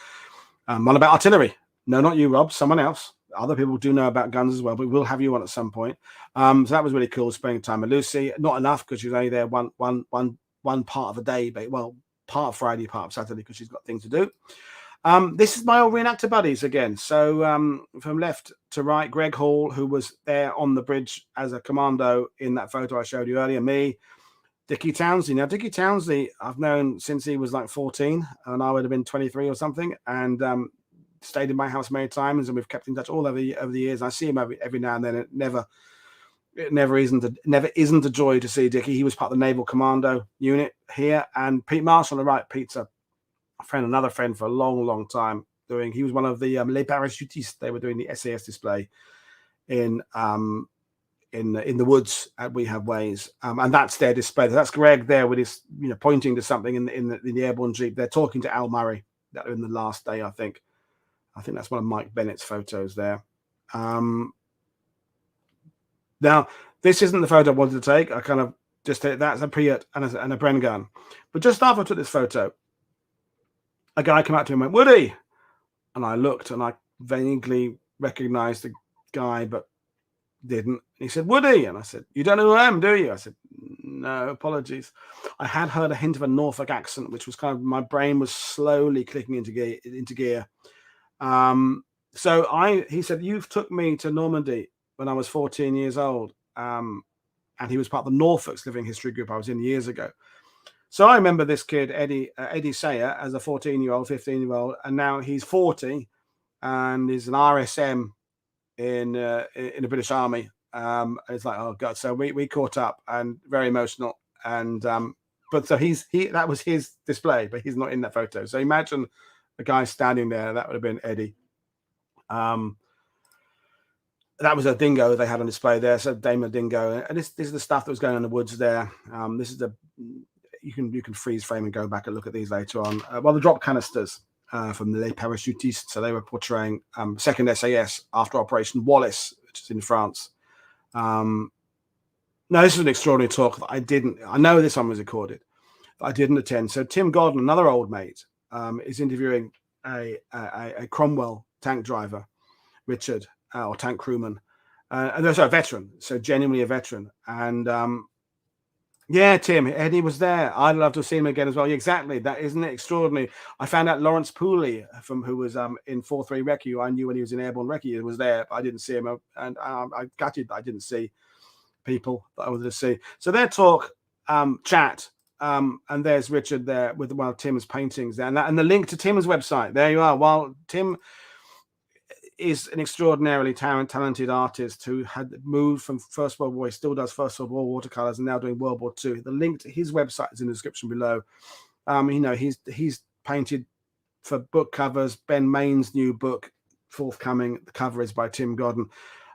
one about artillery. No, not you, Rob, someone else. Other people do know about guns as well, but we'll have you on at some point. So that was really cool, spending time with Lucy. Not enough because she was only there one part of the day, but part of Friday, part of Saturday, because she's got things to do. This is my old reenactor buddies again. So from left to right, Greg Hall, who was there on the bridge as a commando in that photo I showed you earlier, me, Dickie Townsley. Now, Dickie Townsley, I've known since he was like 14, and I would have been 23 or something, and stayed in my house many times, and we've kept in touch all over the years. I see him every now and then. It never isn't a joy to see Dickie. He was part of the Naval Commando unit here, and Pete Marshall on the right, Pete's another friend for a long time. He was one of the Les Parachutistes. They were doing the SAS display in the woods at We Have Ways, and that's their display. That's Greg there with his pointing to something in the airborne jeep. They're talking to Al Murray. That in the last day, I think that's one of Mike Bennett's photos there. Now, this isn't the photo I wanted to take. I kind of just that's a Priat and a Bren gun. But just after I took this photo, a guy came up to me and went, "Woody," and I looked and I vaguely recognized the guy, but didn't. He said, "Woody," and I said, "You don't know who I am, do you?" I said, "No, apologies." I had heard a hint of a Norfolk accent, which was kind of, my brain was slowly clicking into gear. He said, "You took me to Normandy when I was 14 years old." And he was part of the Norfolk's Living History group I was in years ago. So I remember this kid, Eddie Sayer, as a 14-year-old, 15-year-old, and now he's 40 and is an RSM in the British Army. It's like, oh God. So we caught up, and very emotional. And but so that was his display, but he's not in that photo. So imagine the guy standing there. That would have been Eddie. That was a dingo they had on display there. So Damon Dingo, and this is the stuff that was going on in the woods there. This is you can freeze frame and go back and look at these later on. The drop canisters from Les Parachutistes. So they were portraying 2nd SAS after Operation Wallace, which is in France. Now this is an extraordinary talk that I know this one was recorded, but I didn't attend. So Tim Godden, another old mate, is interviewing a Cromwell tank driver, Richard, or tank crewman, and there's a veteran, so genuinely a veteran. And yeah, Tim, Eddie was there. I'd love to see him again as well. Exactly, that isn't it extraordinary? I found out Lawrence Pooley, who was in 4-3 Recce. I knew when he was in Airborne Recce, he was there, but I didn't see him, and I gutted that I didn't see people that I wanted to see. So their talk, chat, and there's Richard there with one of Tim's paintings there, and the link to Tim's website. There you are. While Tim is an extraordinarily talented artist who had moved from First World War, he still does First World War watercolors, and now doing World War II. The link to his website is in the description below. He's painted for book covers. Ben Main's new book, forthcoming. The cover is by Tim Godden.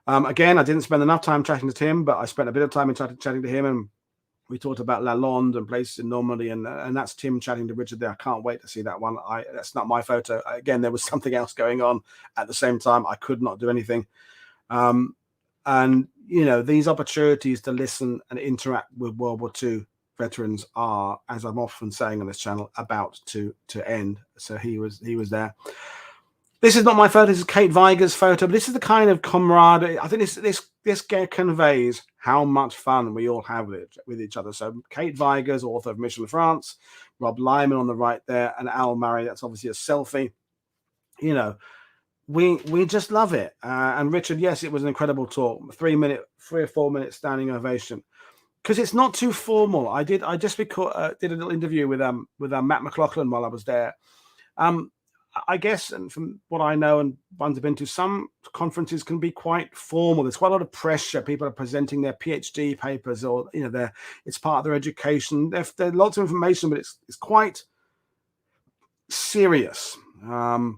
Again, I didn't spend enough time chatting to Tim, but I spent a bit of time chatting to him, and we talked about Lalonde and places in Normandy, and that's Tim chatting to Richard there. I can't wait to see that one. That's not my photo. Again, there was something else going on at the same time. I could not do anything. And, these opportunities to listen and interact with World War II veterans are, as I'm often saying on this channel, about to end. So he was there. This is not my photo. This is Kate Weiger's photo. But this is the kind of camaraderie. I think this conveys how much fun we all have with each other. So Kate Weiger's author of Mission France, Rob Lyman on the right there, and Al Murray. That's obviously a selfie. We just love it. And Richard, yes, it was an incredible talk. 3 or 4 minute standing ovation, because it's not too formal. I just did a little interview with Matt McLaughlin while I was there. I guess, and from what I know and ones I've been to, some conferences can be quite formal. There's quite a lot of pressure. People are presenting their PhD papers, or it's part of their education. There's lots of information, but it's quite serious. The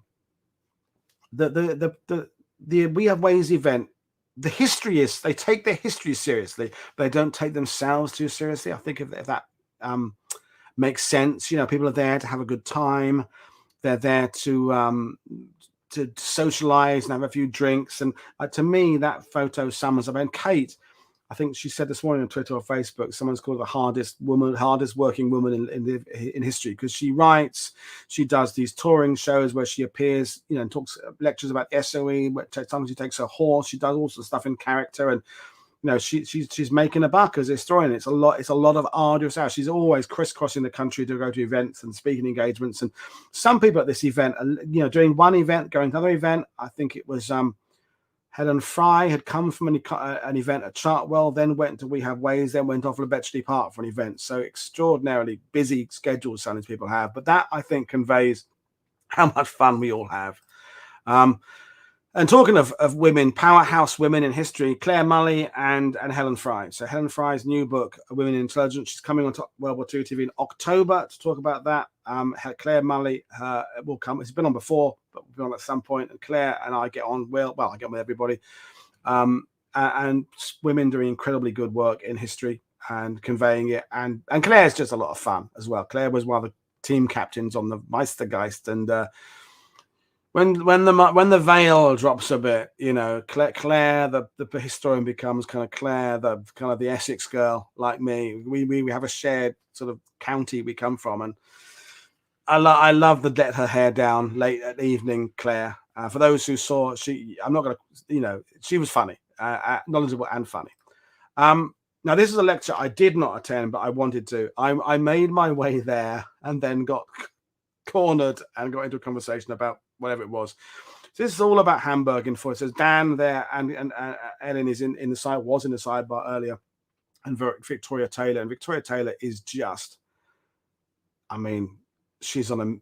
We Have Ways event, the history is, they take their history seriously, but they don't take themselves too seriously. I think if that makes sense. People are there to have a good time. They're there to socialize and have a few drinks. And to me, that photo sums up. And Kate, I think she said this morning on Twitter or Facebook, someone's called the hardest working woman in history, because she writes, she does these touring shows where she appears, and talks lectures about SOE. Sometimes she takes her horse. She does all sorts of stuff in character, and she's making a buck as a historian. It's a lot of arduous hours. She's always crisscrossing the country to go to events and speaking engagements. And some people at this event, doing one event, going to another event. I think it was Helen Fry had come from an event at Chartwell, then went to We Have Ways, then went off to Bletchley Park for an event. So extraordinarily busy schedules some of these people have. But that, I think, conveys how much fun we all have. And talking of women, powerhouse women in history, Claire Mulley and Helen Fry. So Helen Fry's new book, Women in Intelligence, she's coming on World War II TV in October to talk about that. Claire Mulley will come. It's been on before, but we'll be on at some point. And Claire and I get on well. I get on with everybody. And women doing incredibly good work in history and conveying it. And Claire's just a lot of fun as well. Claire was one of the team captains on the Meistergeist, and when the veil drops a bit, Claire, the historian, becomes kind of Claire, the Essex girl like me. We have a shared sort of county we come from, and I love the let her hair down late at evening, Claire. For those who saw, she was funny, knowledgeable and funny. Now this is a lecture I did not attend, but I wanted to. I made my way there and then got cornered and got into a conversation about whatever it was. So this is all about Hamburg in full. It says Dan there, and Ellen is in the side, was in the sidebar earlier, and Victoria Taylor. And Victoria Taylor is just, she's on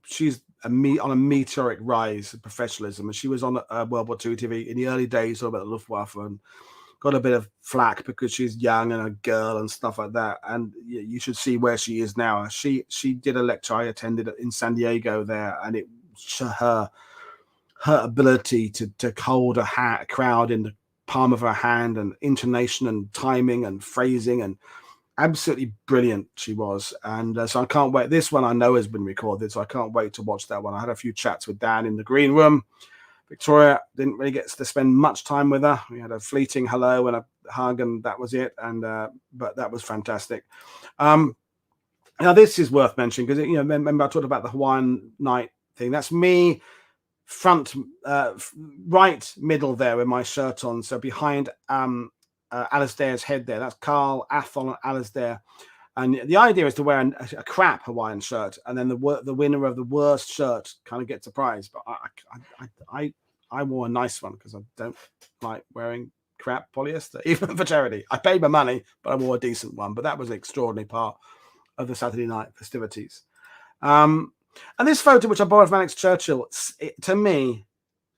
a meteoric rise of professionalism, and she was on World War II TV in the early days, all about the Luftwaffe, and got a bit of flack because she's young and a girl and stuff like that. And you should see where she is now. She did a lecture I attended in San Diego there, and it her ability to hold a crowd in the palm of her hand, and intonation and timing and phrasing, and absolutely brilliant she was. And so I can't wait. This one I know has been recorded, so I can't wait to watch that one. I had a few chats with Dan in the green room. Victoria didn't really get to spend much time with her. We had a fleeting hello and a hug, and that was it. And but that was fantastic. Now this is worth mentioning because remember I talked about the Hawaiian night thing. That's me, front right middle there with my shirt on. So behind Alasdair's head there. That's Carl, Athol, and Alasdair. And the idea is to wear a crap Hawaiian shirt, and then the winner of the worst shirt kind of gets a prize. But I wore a nice one because I don't like wearing crap polyester, even for charity. I paid my money, but I wore a decent one. But that was an extraordinary part of the Saturday night festivities. And this photo, which I borrowed from Alex Churchill, to me,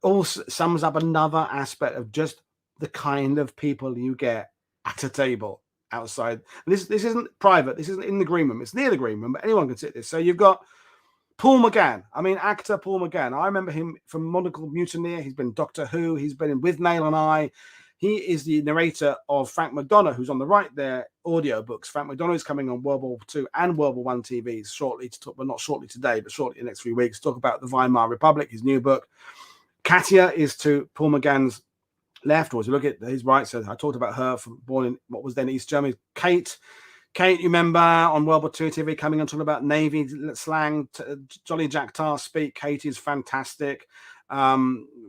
also sums up another aspect of just the kind of people you get at a table outside. This isn't private. This isn't in the green room. It's near the green room, but anyone can sit this. So you've got Paul McGann. Actor Paul McGann. I remember him from Monocle Mutineer. He's been Doctor Who. He's been in With Nail and I. He is the narrator of Frank McDonough, who's on the right there, audiobooks. Frank McDonough is coming on World War II and World War I TV shortly to talk, well, not shortly today, but shortly in the next few weeks, talk about the Weimar Republic, his new book. Katja is to Paul McGann's left, or as you look at his right, so I talked about her, from born in what was then East Germany. Kate, you remember on World War II TV coming on talking about Navy slang, Jolly Jack Tar speak. Kate is fantastic.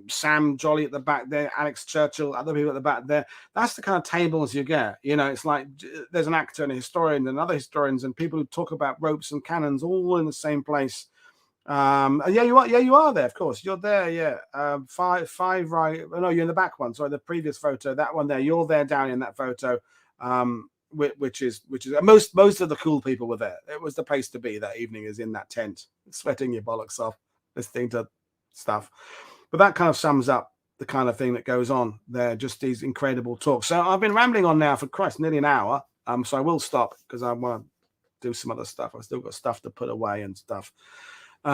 Sam Jolly at the back there, Alex Churchill, other people at the back there. That's the kind of tables you get. It's like there's an actor and a historian and other historians and people who talk about ropes and cannons all in the same place. You are there, of course. You're there, yeah. Five right. Oh, no, you're in the back one. Sorry, the previous photo, that one there. You're there down in that photo. Which is most of the cool people were there. It was the place to be that evening, is in that tent, sweating your bollocks off, listening to stuff. But that kind of sums up the kind of thing that goes on there, just these incredible talks. So I've been rambling on now for nearly an hour. So I will stop because I want to do some other stuff. I've still got stuff to put away and stuff. If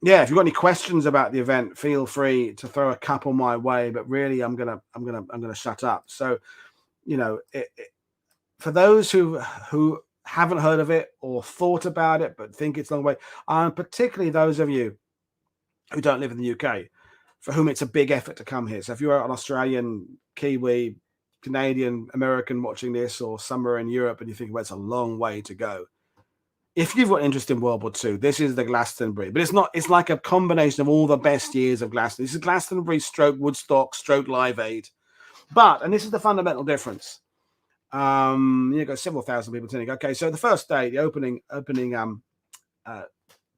you've got any questions about the event, feel free to throw a couple my way, but really I'm gonna shut up. So for those who haven't heard of it or thought about it but think it's a long way, and particularly those of you who don't live in the UK, for whom it's a big effort to come here. So if you're an Australian, Kiwi, Canadian, American watching this, or somewhere in Europe, and you think, well, it's a long way to go. If you've got interest in World War II, this is the Glastonbury. But it's not, it's like a combination of all the best years of Glastonbury. This is Glastonbury stroke Woodstock stroke Live Aid. But, and this is the fundamental difference. You've got several thousand people attending. Okay, so the first day, the opening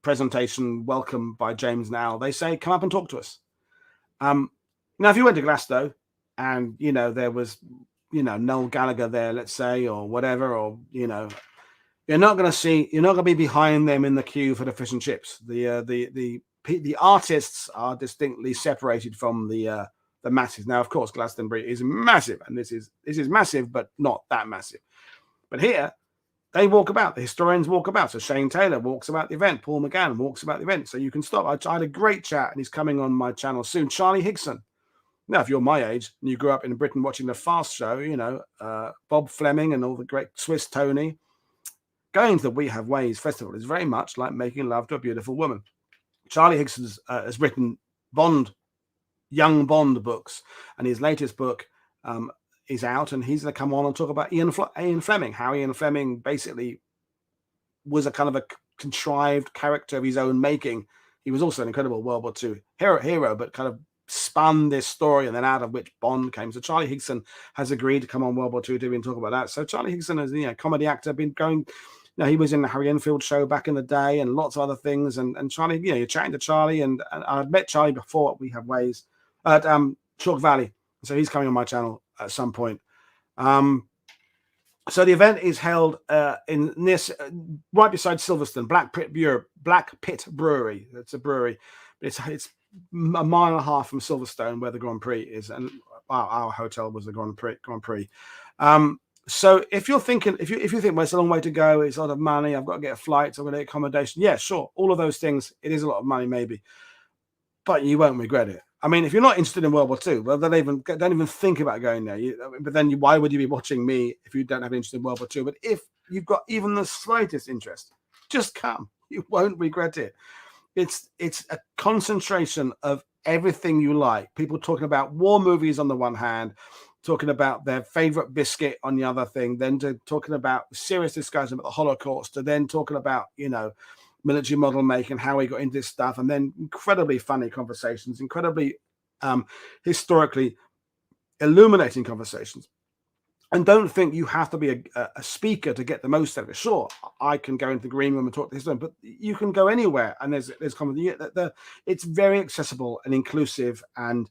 presentation, welcome by James and Al, they say, come up and talk to us. Now, if you went to Glasgow and, you know, there was, you know, Noel Gallagher there, let's say, or whatever, or, you know, you're not going to be behind them in the queue for the fish and chips. The artists are distinctly separated from the masses. Now, of course, Glastonbury is massive, and this is massive, but not that massive. But here, they walk about. The historians walk about. So Shane Taylor walks about the event. Paul McGann walks about the event. So you can stop. I had a great chat, and he's coming on my channel soon. Charlie Higson. Now, if you're my age and you grew up in Britain watching the Fast Show, you know, Bob Fleming and all the great Swiss Tony, going to the We Have Ways Festival is very much like making love to a beautiful woman. Charlie Higson has written young Bond books, and his latest book is out, and he's going to come on and talk about Ian Fleming, how Ian Fleming basically was a kind of a contrived character of his own making. He was also an incredible World War II hero, but kind of spun this story, and then out of which Bond came. So Charlie Higson has agreed to come on World War II TV and talk about that. So Charlie Higson is, you know, comedy actor, been going, you know, he was in the Harry Enfield show back in the day and lots of other things. And Charlie, you know, you're chatting to Charlie, and I'd met Charlie before at We Have Ways at Chalk Valley. So he's coming on my channel at some point. So the event is held in this right beside Silverstone, Black Pit Brewery. It's a brewery. It's a mile and a half from Silverstone, where the Grand Prix is, and our hotel was the Grand Prix. So if you're thinking, if you think, well, it's a long way to go, it's a lot of money, I've got to get flights, I've got to get accommodation. Yeah, sure, all of those things. It is a lot of money, maybe, but you won't regret it. I mean, if you're not interested in World War II, well, don't even think about going there. But then, why would you be watching me if you don't have interest in World War II? But if you've got even the slightest interest, just come. You won't regret it. It's a concentration of everything you like. People talking about war movies on the one hand, talking about their favorite biscuit on the other thing, then talking about serious discussion about the Holocaust, to then talking about, you know, military model making, how we got into this stuff, and then incredibly funny conversations, incredibly historically illuminating conversations. And don't think you have to be a speaker to get the most out of it. Sure, I can go into the green room and talk to this, but you can go anywhere, and there's it's very accessible and inclusive, and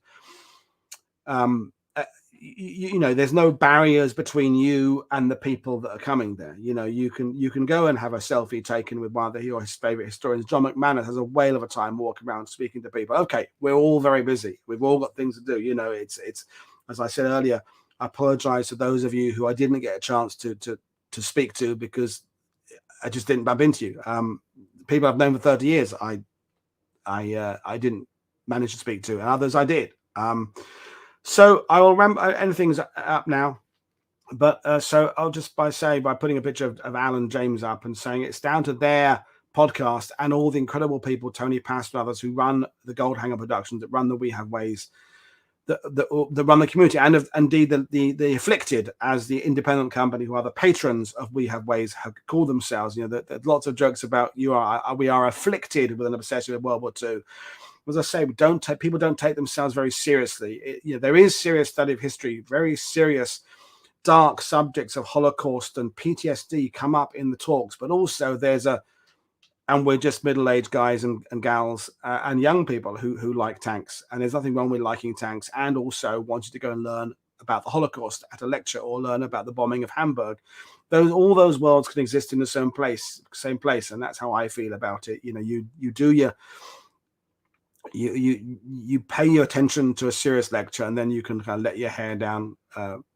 you know, there's no barriers between you and the people that are coming there. You know, you can go and have a selfie taken with one of his favorite historians. John McManus has a whale of a time walking around speaking to people. Okay, we're all very busy. We've all got things to do. You know, it's as I said earlier, I apologize to those of you who I didn't get a chance to speak to because I just didn't bump into you. People I've known for 30 years, I didn't manage to speak to, and others I did. So I will remember anything's up now, but so I'll just by putting a picture of Alan James up and saying it's down to their podcast and all the incredible people, Tony Past and others, who run the Gold Hanger Productions, that run the We Have Ways, that run the community, and indeed the Afflicted, as the independent company who are the patrons of We Have Ways, have called themselves. You know, there's lots of jokes about we are afflicted with an obsession with World War II. As I say, people don't take themselves very seriously. You know, there is serious study of history, very serious, dark subjects of Holocaust and PTSD come up in the talks, but also and we're just middle-aged guys and gals and young people who like tanks, and there's nothing wrong with liking tanks, and also wanting to go and learn about the Holocaust at a lecture or learn about the bombing of Hamburg. All those worlds can exist in the same place, and that's how I feel about it. You know, you do your you pay your attention to a serious lecture, and then you can kind of let your hair down,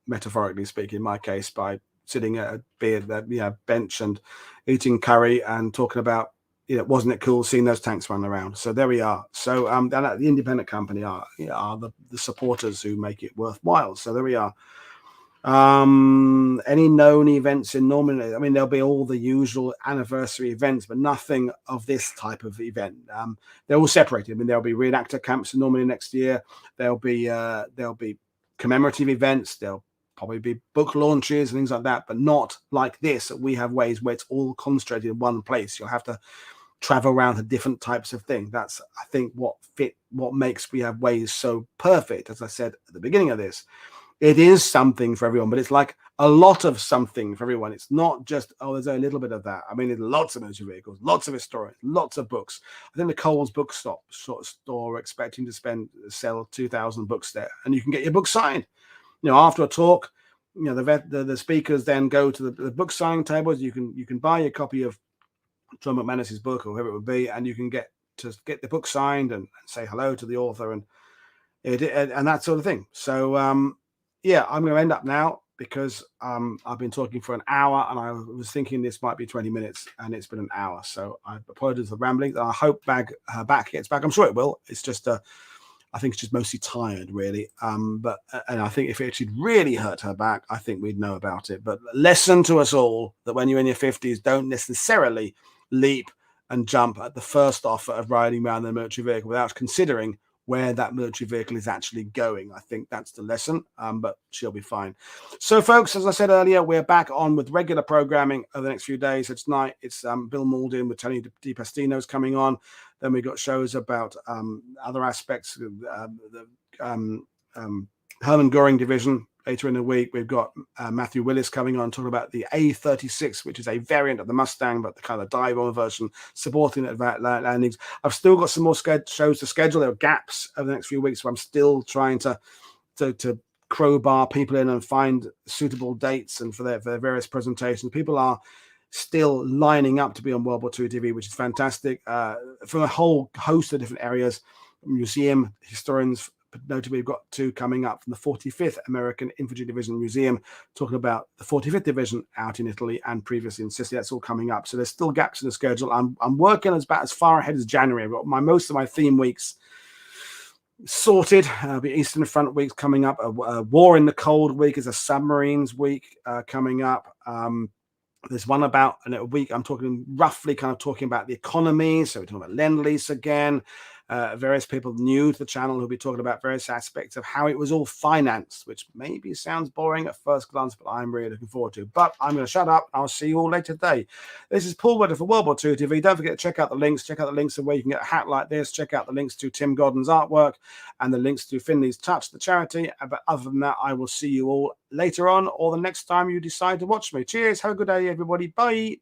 metaphorically speaking, in my case, by sitting at a bench and eating curry and talking about, you know, wasn't it cool seeing those tanks run around? So there we are. So the independent company are the supporters who make it worthwhile. So there we are. Any known events in Normandy? I mean, there'll be all the usual anniversary events, but nothing of this type of event. They're all separated. I mean, there'll be reenactor camps in Normandy next year. There'll be commemorative events. There'll probably be book launches and things like that, but not like this. We have ways where it's all concentrated in one place. You'll have to travel around to different types of things. That's, I think, what makes We Have Ways so perfect. As I said at the beginning of this, it is something for everyone, but it's like a lot of something for everyone. It's not just, oh, there's a little bit of that. I mean, there's lots of military vehicles, lots of historians, lots of books. I think the Coles bookshop store are expecting to sell 2,000 books there, and you can get your book signed. After a talk, the speakers then go to the book signing tables. You can buy a copy of John McManus's book or whoever it would be, and you can get the book signed and say hello to the author and that sort of thing. So yeah, I'm going to end up now because I've been talking for an hour, and I was thinking this might be 20 minutes, and it's been an hour. So I apologize for rambling. I hope her back gets back. I'm sure it will. It's just I think it's just mostly tired, really. And I think if it actually really hurt her back, I think we'd know about it. But lesson to us all that when you're in your 50s, don't necessarily leap and jump at the first offer of riding around in a military vehicle without considering where that military vehicle is actually going. I think that's the lesson, but she'll be fine. So, folks, as I said earlier, we're back on with regular programming over the next few days. So tonight, it's Bill Mauldin with Tony DiPastino's coming on. Then we've got shows about other aspects of Hermann Göring Division. Later in the week, we've got Matthew Willis coming on talking about the A36, which is a variant of the Mustang, but the kind of dive-on version, supporting advanced landings. I've still got some more shows to schedule. There are gaps over the next few weeks, so I'm still trying to crowbar people in and find suitable dates and for their various presentations. People are still lining up to be on World War II TV, which is fantastic, from a whole host of different areas. Museum historians, notably, we've got two coming up from the 45th American Infantry Division Museum, talking about the 45th Division out in Italy and previously in Sicily. That's all coming up. So there's still gaps in the schedule. I'm working about as far ahead as January. I've got most of my theme weeks sorted. The Eastern Front week's coming up. A War in the Cold week is a submarines week coming up. There's one about a week. I'm talking about the economy. So we're talking about Lend-Lease again. Various people new to the channel who'll be talking about various aspects of how it was all financed, which maybe sounds boring at first glance, but I'm really looking forward to. But I'm going to shut up. I'll see you all later today. This is Paul Woodadge for World War II TV. Don't forget to check out the links. Check out the links of where you can get a hat like this. Check out the links to Tim Godden's artwork and the links to Finley's Touch, the charity. But other than that, I will see you all later on or the next time you decide to watch me. Cheers. Have a good day, everybody. Bye.